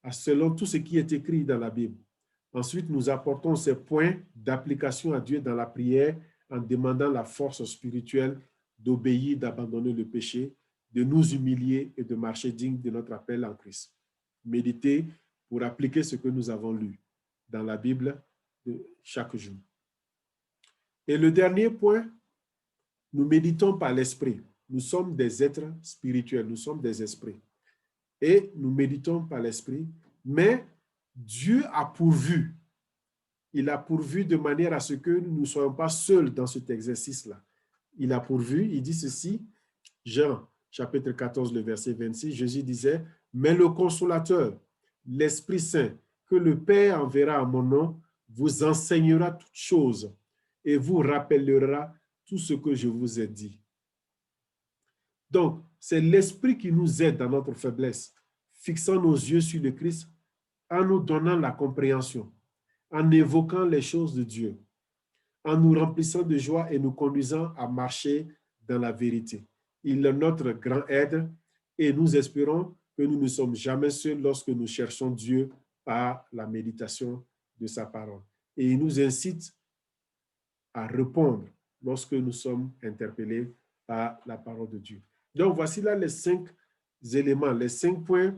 à selon tout ce qui est écrit dans la Bible. Ensuite, nous apportons ces points d'application à Dieu dans la prière en demandant la force spirituelle d'obéir, d'abandonner le péché, de nous humilier et de marcher digne de notre appel en Christ. Méditer pour appliquer ce que nous avons lu dans la Bible chaque jour. Et le dernier point, nous méditons par l'esprit. Nous sommes des êtres spirituels, nous sommes des esprits. Et nous méditons par l'esprit, mais Dieu a pourvu. Il a pourvu de manière à ce que nous ne soyons pas seuls dans cet exercice-là. Il a pourvu, il dit ceci, Jean chapitre 14, le verset 26, Jésus disait, « Mais le consolateur, l'Esprit Saint, que le Père enverra à mon nom, vous enseignera toutes choses et vous rappellera tout ce que je vous ai dit. » Donc, c'est l'Esprit qui nous aide dans notre faiblesse, fixant nos yeux sur le Christ, en nous donnant la compréhension, en évoquant les choses de Dieu, en nous remplissant de joie et nous conduisant à marcher dans la vérité. Il est notre grand aide et nous espérons que nous ne sommes jamais seuls lorsque nous cherchons Dieu par la méditation de sa parole. Et il nous incite à répondre lorsque nous sommes interpellés par la parole de Dieu. Donc, voici là les 5 éléments, les 5 points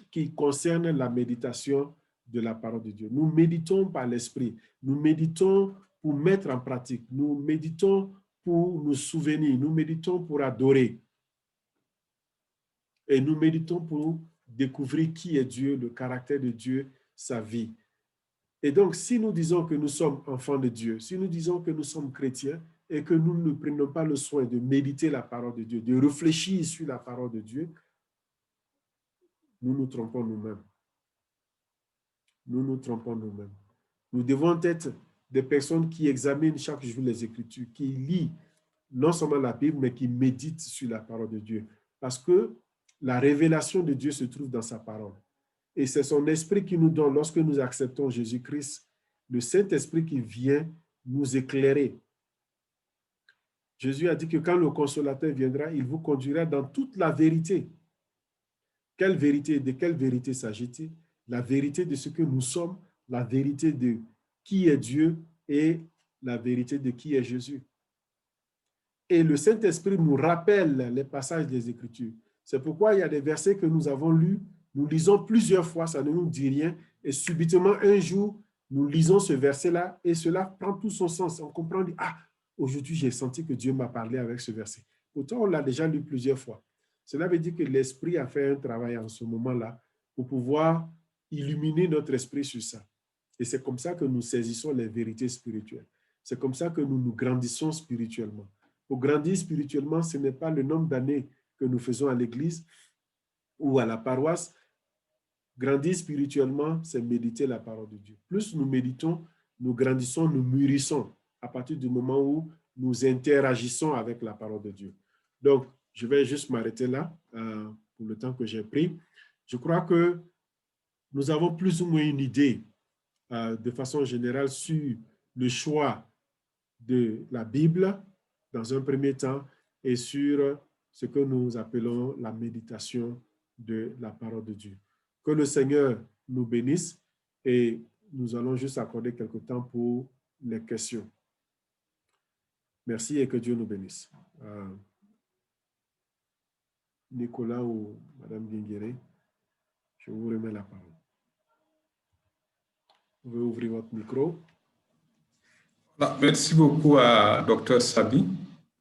qui concernent la méditation de la parole de Dieu. Nous méditons par l'esprit, nous méditons pour mettre en pratique, nous méditons pour nous souvenir, nous méditons pour adorer et nous méditons pour découvrir qui est Dieu, le caractère de Dieu, sa vie. Et donc, si nous disons que nous sommes enfants de Dieu, si nous disons que nous sommes chrétiens et que nous ne prenons pas le soin de méditer la parole de Dieu, de réfléchir sur la parole de Dieu, nous nous trompons nous-mêmes. Nous nous trompons nous-mêmes. Nous devons être des personnes qui examinent chaque jour les Écritures, qui lisent non seulement la Bible, mais qui méditent sur la parole de Dieu. Parce que la révélation de Dieu se trouve dans sa parole. Et c'est son esprit qui nous donne, lorsque nous acceptons Jésus-Christ, le Saint-Esprit qui vient nous éclairer. Jésus a dit que quand le Consolateur viendra, il vous conduira dans toute la vérité. Quelle vérité? De quelle vérité s'agit-il? La vérité de ce que nous sommes, la vérité de qui est Dieu et la vérité de qui est Jésus. Et le Saint-Esprit nous rappelle les passages des Écritures. C'est pourquoi il y a des versets que nous avons lus, nous lisons plusieurs fois, ça ne nous dit rien, et subitement un jour, nous lisons ce verset-là et cela prend tout son sens. On comprend, ah, aujourd'hui j'ai senti que Dieu m'a parlé avec ce verset. Pourtant, on l'a déjà lu plusieurs fois. Cela veut dire que l'Esprit a fait un travail en ce moment-là pour pouvoir illuminer notre esprit sur ça. Et c'est comme ça que nous saisissons les vérités spirituelles. C'est comme ça que nous nous grandissons spirituellement. Pour grandir spirituellement, ce n'est pas le nombre d'années que nous faisons à l'église ou à la paroisse. Grandir spirituellement, c'est méditer la parole de Dieu. Plus nous méditons, nous grandissons, nous mûrissons à partir du moment où nous interagissons avec la parole de Dieu. Donc, je vais juste m'arrêter là pour le temps que j'ai pris. Je crois que nous avons plus ou moins une idée de façon générale sur le choix de la Bible dans un premier temps et sur ce que nous appelons la méditation de la parole de Dieu. Que le Seigneur nous bénisse et nous allons juste accorder quelque temps pour les questions. Merci et que Dieu nous bénisse. Nicolas ou Madame Guinguéré, je vous remets la parole. Vous pouvez ouvrir votre micro. Merci beaucoup à Dr Sabi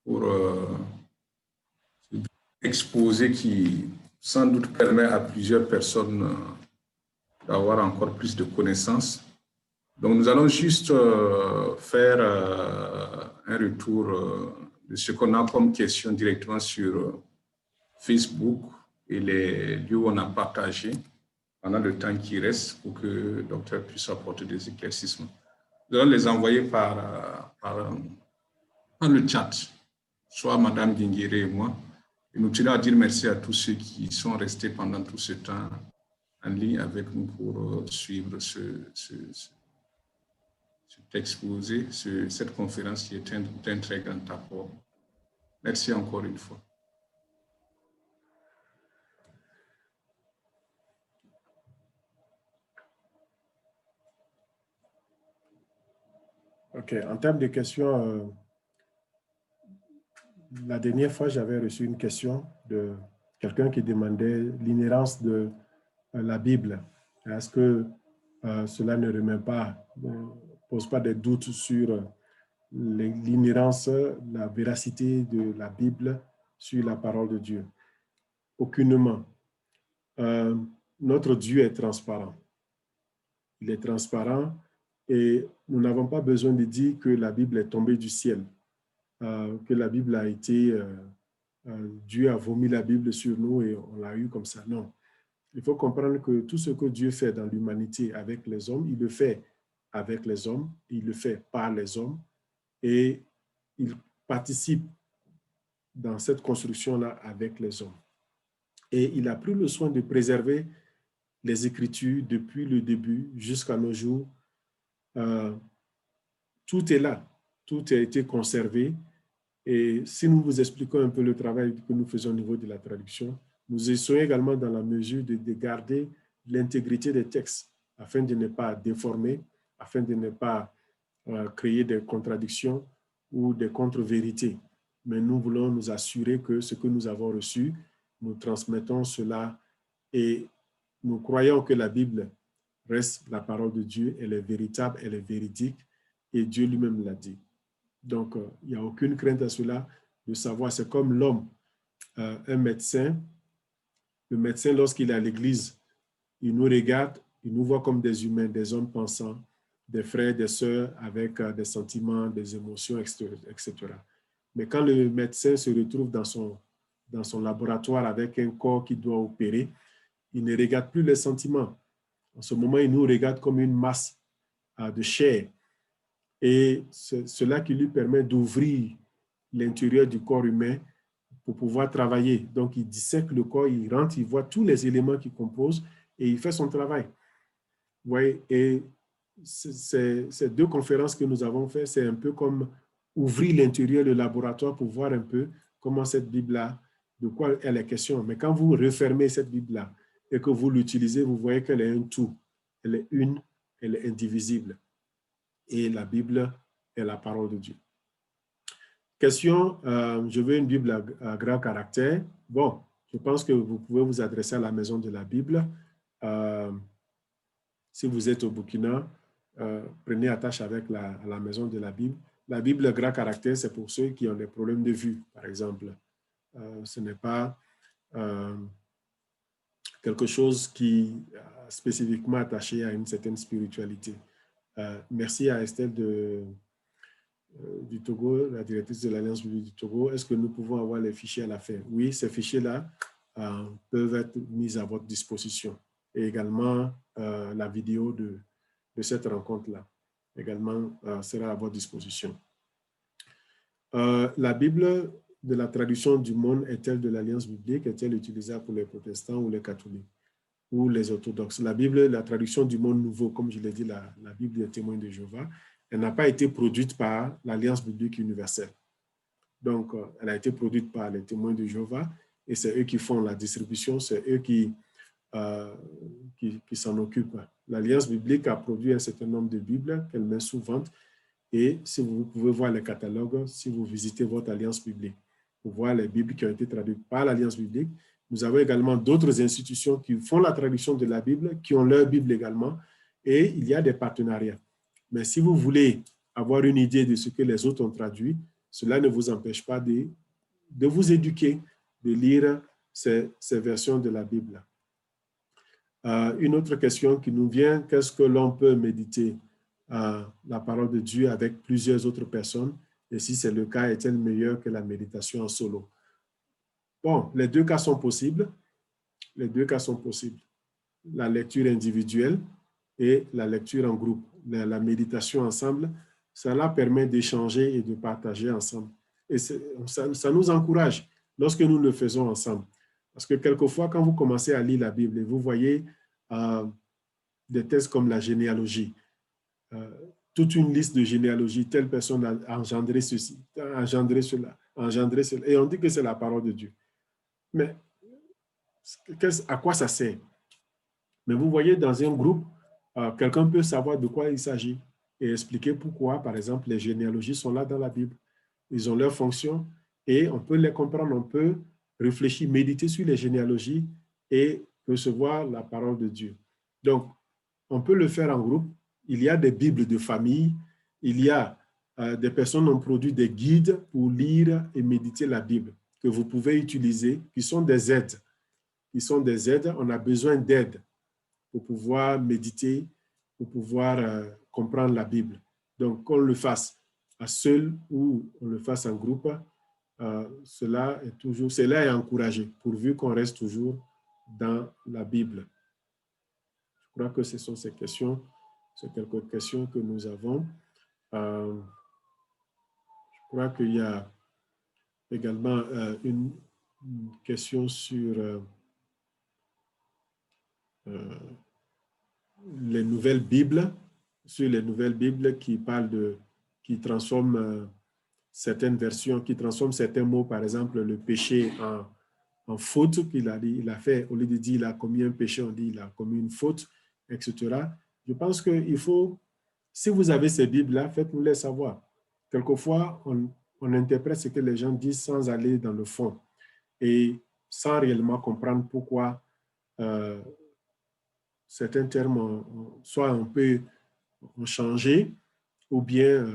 pour l'exposé qui sans doute permet à plusieurs personnes d'avoir encore plus de connaissances. Donc nous allons juste faire un retour de ce qu'on a comme question directement sur Facebook et les lieux où on a partagé pendant le temps qui reste pour que le docteur puisse apporter des éclaircissements. Nous allons les envoyer par le chat, soit Madame Guinguéré et moi. Et nous tenons à dire merci à tous ceux qui sont restés pendant tout ce temps en ligne avec nous pour suivre cet exposé, cette conférence qui est un très grand apport. Merci encore une fois. OK. En termes de questions, la dernière fois, j'avais reçu une question de quelqu'un qui demandait l'inhérence de la Bible. Est-ce que cela ne remet pas, ne pose pas des doutes sur l'inhérence, la véracité de la Bible sur la parole de Dieu? Aucunement. Notre Dieu est transparent. Il est transparent et nous n'avons pas besoin de dire que la Bible est tombée du ciel, que la Bible a été, Dieu a vomi la Bible sur nous et on l'a eu comme ça. Non. Il faut comprendre que tout ce que Dieu fait dans l'humanité avec les hommes, il le fait avec les hommes, il le fait par les hommes et il participe dans cette construction-là avec les hommes. Et il a pris le soin de préserver les Écritures depuis le début jusqu'à nos jours. Tout est là, tout a été conservé. Et si nous vous expliquons un peu le travail que nous faisons au niveau de la traduction, nous essayons également dans la mesure de garder l'intégrité des textes afin de ne pas déformer, afin de ne pas créer des contradictions ou des contre-vérités. Mais nous voulons nous assurer que ce que nous avons reçu, nous transmettons cela et nous croyons que la Bible reste la parole de Dieu, elle est véritable, elle est véridique et Dieu lui-même l'a dit. Donc, il n'y a aucune crainte à cela de savoir. C'est comme l'homme, un médecin. Le médecin, lorsqu'il est à l'église, il nous regarde, il nous voit comme des humains, des hommes pensants, des frères, des sœurs avec des sentiments, des émotions, etc. Mais quand le médecin se retrouve dans son laboratoire avec un corps qui doit opérer, il ne regarde plus les sentiments. En ce moment, il nous regarde comme une masse de chair. Et c'est cela qui lui permet d'ouvrir l'intérieur du corps humain pour pouvoir travailler. Donc, il dissèque le corps, il rentre, il voit tous les éléments qui composent et il fait son travail. Vous voyez, et ces deux conférences que nous avons faites, c'est un peu comme ouvrir l'intérieur du laboratoire pour voir un peu comment cette Bible-là, de quoi elle est question. Mais quand vous refermez cette Bible-là et que vous l'utilisez, vous voyez qu'elle est un tout. Elle est une, elle est indivisible. Et la Bible est la parole de Dieu. Question, je veux une Bible à grand caractère. Bon, je pense que vous pouvez vous adresser à la maison de la Bible. Si vous êtes au Burkina, prenez attache avec la maison de la Bible. La Bible à grand caractère, c'est pour ceux qui ont des problèmes de vue, par exemple. Ce n'est pas quelque chose qui est spécifiquement attaché à une certaine spiritualité. Merci à Estelle du Togo, la directrice de l'Alliance biblique du Togo. Est-ce que nous pouvons avoir les fichiers à la fin? Oui, ces fichiers-là peuvent être mis à votre disposition. Et également, la vidéo de cette rencontre-là également sera à votre disposition. La Bible de la traduction du monde est-elle de l'Alliance biblique? Est-elle utilisable pour les protestants ou les catholiques ou les orthodoxes? La Bible, la traduction du monde nouveau, comme je l'ai dit, la Bible des témoins de Jéhovah, elle n'a pas été produite par l'Alliance biblique universelle. Donc, elle a été produite par les témoins de Jéhovah et c'est eux qui font la distribution, c'est eux qui s'en occupent. L'Alliance biblique a produit un certain nombre de Bibles qu'elle met sous vente et si vous pouvez voir les catalogues, si vous visitez votre Alliance biblique, pour voir les Bibles qui ont été traduites par l'Alliance biblique. Nous avons également d'autres institutions qui font la traduction de la Bible, qui ont leur Bible également, et il y a des partenariats. Mais si vous voulez avoir une idée de ce que les autres ont traduit, cela ne vous empêche pas de vous éduquer, de lire ces versions de la Bible. Une autre question qui nous vient, qu'est-ce que l'on peut méditer la parole de Dieu avec plusieurs autres personnes? Et si c'est le cas, est-elle meilleure que la méditation en solo? Bon, les deux cas sont possibles. Les deux cas sont possibles. La lecture individuelle et la lecture en groupe. La méditation ensemble, cela permet d'échanger et de partager ensemble. Et ça nous encourage lorsque nous le faisons ensemble. Parce que quelquefois, quand vous commencez à lire la Bible et vous voyez des textes comme la généalogie, toute une liste de généalogies, telle personne a engendré ceci, a engendré cela, a engendré cela, et on dit que c'est la parole de Dieu. Mais à quoi ça sert? Mais vous voyez, dans un groupe, quelqu'un peut savoir de quoi il s'agit et expliquer pourquoi, par exemple, les généalogies sont là dans la Bible. Ils ont leur fonction et on peut les comprendre, on peut réfléchir, méditer sur les généalogies et recevoir la parole de Dieu. Donc, on peut le faire en groupe. Il y a des Bibles de famille, il y a des personnes qui ont produit des guides pour lire et méditer la Bible que vous pouvez utiliser, qui sont des aides. Qui sont des aides, on a besoin d'aide pour pouvoir méditer, pour pouvoir comprendre la Bible. Donc, qu'on le fasse à seul ou on le fasse en groupe, cela est encouragé, pourvu qu'on reste toujours dans la Bible. Je crois que ce sont ces questions, c'est quelques questions que nous avons. Je crois qu'il y a également une question sur les nouvelles Bibles, qui transforment certaines versions, qui transforment certains mots, par exemple le péché en faute qu'il a dit, il a fait, au lieu de dire il a commis un péché, on dit il a commis une faute, etc. Je pense qu'il faut, si vous avez ces Bibles-là, faites-nous les savoir. Quelquefois, on interprète ce que les gens disent sans aller dans le fond et sans réellement comprendre pourquoi certains termes soit un peu ont changé ou bien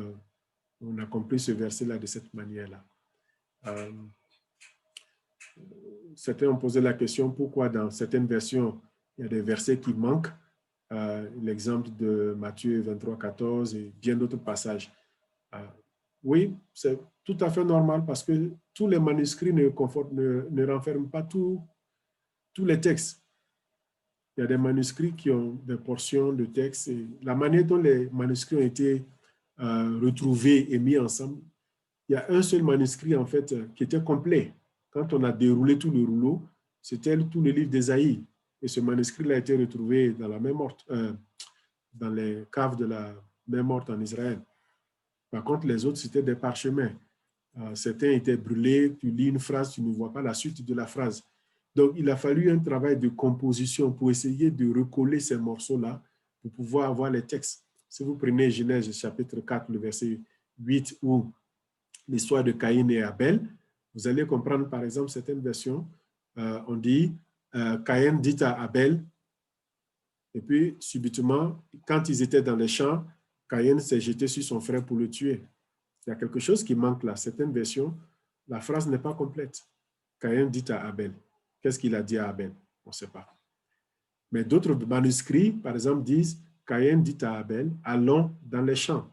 on a compris ce verset-là de cette manière-là. Certains ont posé la question pourquoi dans certaines versions, il y a des versets qui manquent. L'exemple de Matthieu 23, 14 et bien d'autres passages. Oui, c'est tout à fait normal parce que tous les manuscrits ne renferment pas tous les textes. Il y a des manuscrits qui ont des portions de textes. Et la manière dont les manuscrits ont été retrouvés et mis ensemble, il y a un seul manuscrit en fait qui était complet. Quand on a déroulé tout le rouleau, c'était tout le livre d'Ésaïe. Et ce manuscrit a été retrouvé dans la même morte, dans les caves de la même morte en Israël. Par contre, les autres, c'était des parchemins. Certains étaient brûlés, tu lis une phrase, tu ne vois pas la suite de la phrase. Donc, il a fallu un travail de composition pour essayer de recoller ces morceaux-là pour pouvoir avoir les textes. Si vous prenez Genèse chapitre 4, le verset 8, ou l'histoire de Caïn et Abel, vous allez comprendre, par exemple, certaines versions, on dit, Caïn dit à Abel, et puis, subitement, quand ils étaient dans les champs, Caïn s'est jeté sur son frère pour le tuer. Il y a quelque chose qui manque là. Certaines versions, la phrase n'est pas complète. Caïn dit à Abel. Qu'est-ce qu'il a dit à Abel? On ne sait pas. Mais d'autres manuscrits, par exemple, disent Caïn dit à Abel, allons dans les champs.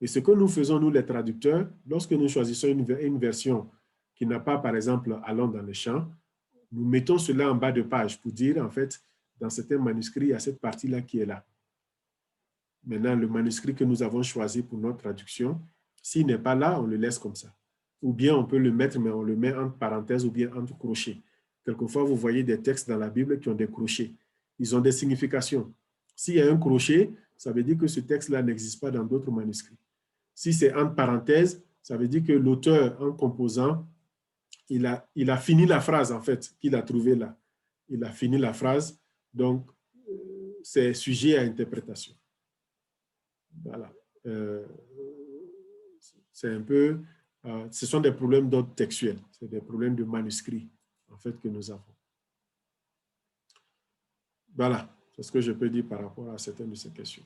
Et ce que nous faisons, nous les traducteurs, lorsque nous choisissons une version qui n'a pas, par exemple, allons dans les champs, nous mettons cela en bas de page pour dire, en fait, dans certains manuscrits, il y a cette partie-là qui est là. Maintenant, le manuscrit que nous avons choisi pour notre traduction, s'il n'est pas là, on le laisse comme ça. Ou bien on peut le mettre, mais on le met entre parenthèses ou bien entre crochets. Quelquefois, vous voyez des textes dans la Bible qui ont des crochets. Ils ont des significations. S'il y a un crochet, ça veut dire que ce texte-là n'existe pas dans d'autres manuscrits. Si c'est entre parenthèses, ça veut dire que l'auteur, en composant, il a fini la phrase, en fait, qu'il a trouvée là. Il a fini la phrase, donc c'est sujet à interprétation. Voilà. C'est un peu, ce sont des problèmes d'ordre textuel, c'est des problèmes de manuscrits, en fait, que nous avons. Voilà, c'est ce que je peux dire par rapport à certaines de ces questions.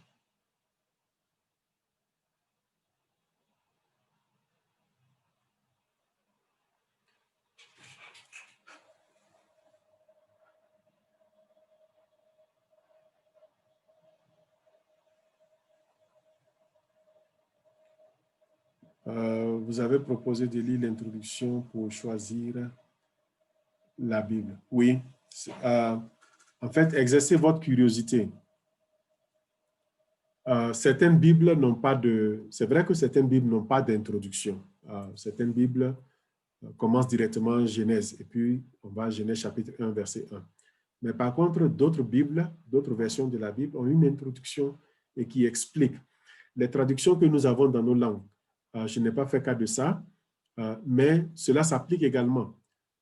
Vous avez proposé de lire l'introduction pour choisir la Bible. Oui. En fait, exercez votre curiosité. Certaines Bibles n'ont pas de... C'est vrai que certaines Bibles n'ont pas d'introduction. Certaines Bibles commencent directement Genèse et puis on va à Genèse chapitre 1, verset 1. Mais par contre, d'autres Bibles, d'autres versions de la Bible ont une introduction et qui explique. Les traductions que nous avons dans nos langues, je n'ai pas fait cas de ça, mais cela s'applique également.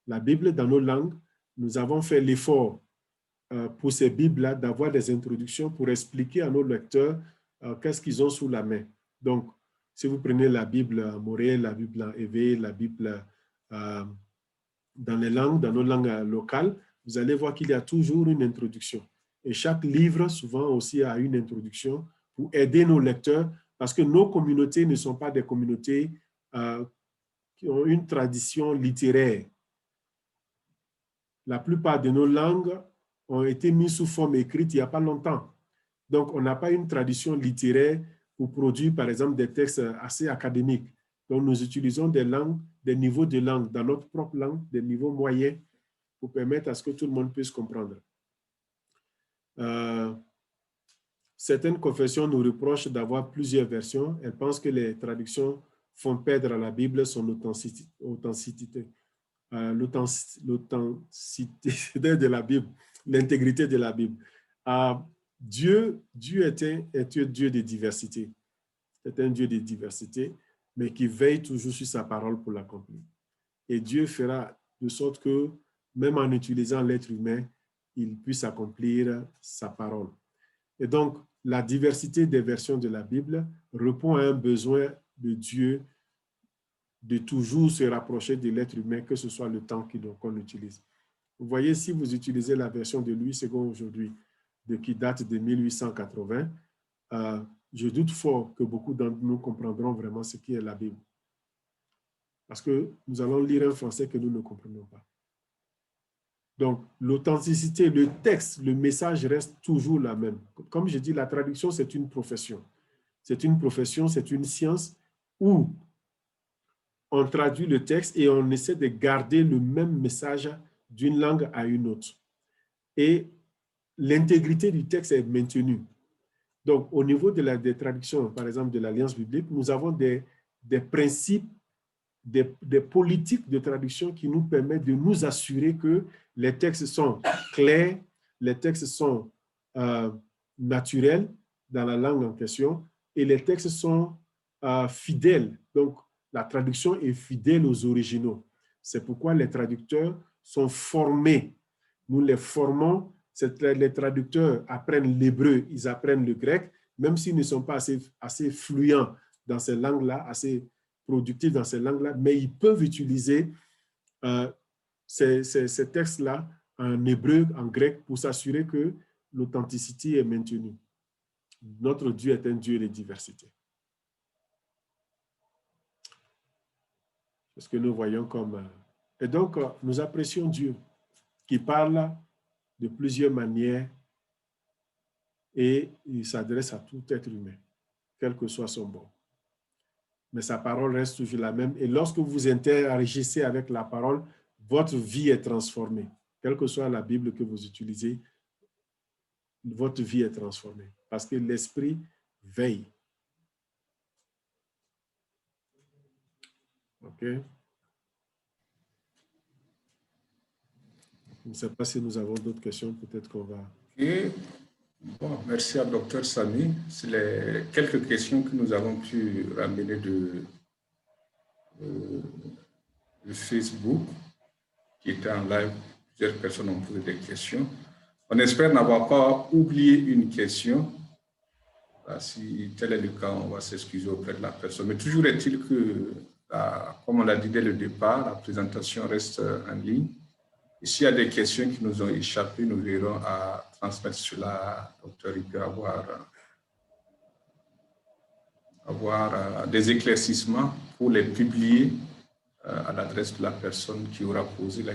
La Bible dans nos langues, nous avons fait l'effort pour ces Bibles-là d'avoir des introductions pour expliquer à nos lecteurs qu'est-ce qu'ils ont sous la main. Donc, si vous prenez la Bible en Morée, la Bible en Évé, la Bible dans les langues, dans nos langues locales, vous allez voir qu'il y a toujours une introduction. Et chaque livre, souvent aussi, a une introduction pour aider nos lecteurs, parce que nos communautés ne sont pas des communautés qui ont une tradition littéraire. La plupart de nos langues ont été mises sous forme écrite il n'y a pas longtemps. Donc, on n'a pas une tradition littéraire pour produire, par exemple, des textes assez académiques. Donc, nous utilisons des langues, des niveaux de langue dans notre propre langue, des niveaux moyens pour permettre à ce que tout le monde puisse comprendre. Certaines confessions nous reprochent d'avoir plusieurs versions. Elles pensent que les traductions font perdre à la Bible son authenticité. L'authenticité de la Bible, l'intégrité de la Bible. Dieu est un Dieu de diversité. C'est un Dieu de diversité, mais qui veille toujours sur sa parole pour l'accomplir. Et Dieu fera de sorte que, même en utilisant l'être humain, il puisse accomplir sa parole. Et donc, la diversité des versions de la Bible répond à un besoin de Dieu de toujours se rapprocher de l'être humain, que ce soit le temps qu'on utilise. Vous voyez, si vous utilisez la version de Louis II aujourd'hui, qui date de 1880, je doute fort que beaucoup d'entre nous comprendront vraiment ce qui est la Bible. Parce que nous allons lire un français que nous ne comprenons pas. Donc, l'authenticité, le texte, le message reste toujours la même. Comme je dis, la traduction, c'est une profession. C'est une profession, c'est une science où on traduit le texte et on essaie de garder le même message d'une langue à une autre. Et l'intégrité du texte est maintenue. Donc, au niveau des traductions, par exemple, de l'Alliance biblique, nous avons des principes, des politiques de traduction qui nous permettent de nous assurer que les textes sont clairs, les textes sont naturels dans la langue en question et les textes sont fidèles. Donc, la traduction est fidèle aux originaux. C'est pourquoi les traducteurs sont formés. Nous les formons. Les traducteurs apprennent l'hébreu, ils apprennent le grec, même s'ils ne sont pas assez fluents dans ces langues-là, assez productifs dans ces langues-là, mais ils peuvent utiliser ces textes-là en hébreu, en grec, pour s'assurer que l'authenticité est maintenue. Notre Dieu est un Dieu de diversité. C'est ce que nous voyons comme Et donc, nous apprécions Dieu qui parle de plusieurs manières et il s'adresse à tout être humain, quel que soit son bon. Mais sa parole reste toujours la même. Et lorsque vous vous interagissez avec la parole, votre vie est transformée. Quelle que soit la Bible que vous utilisez, votre vie est transformée. Parce que l'Esprit veille. OK? Je ne sais pas si nous avons d'autres questions. Peut-être qu'on va... Et, bon, merci à Dr Samy. C'est les quelques questions que nous avons pu ramener de Facebook, qui était en live. Plusieurs personnes ont posé des questions. On espère n'avoir pas oublié une question. Si tel est le cas, on va s'excuser auprès de la personne. Mais toujours est-il que, comme on l'a dit dès le départ, la présentation reste en ligne. Et s'il y a des questions qui nous ont échappé, nous verrons à transmettre cela à Dr. Il peut avoir des éclaircissements pour les publier à l'adresse de la personne qui aura posé la question.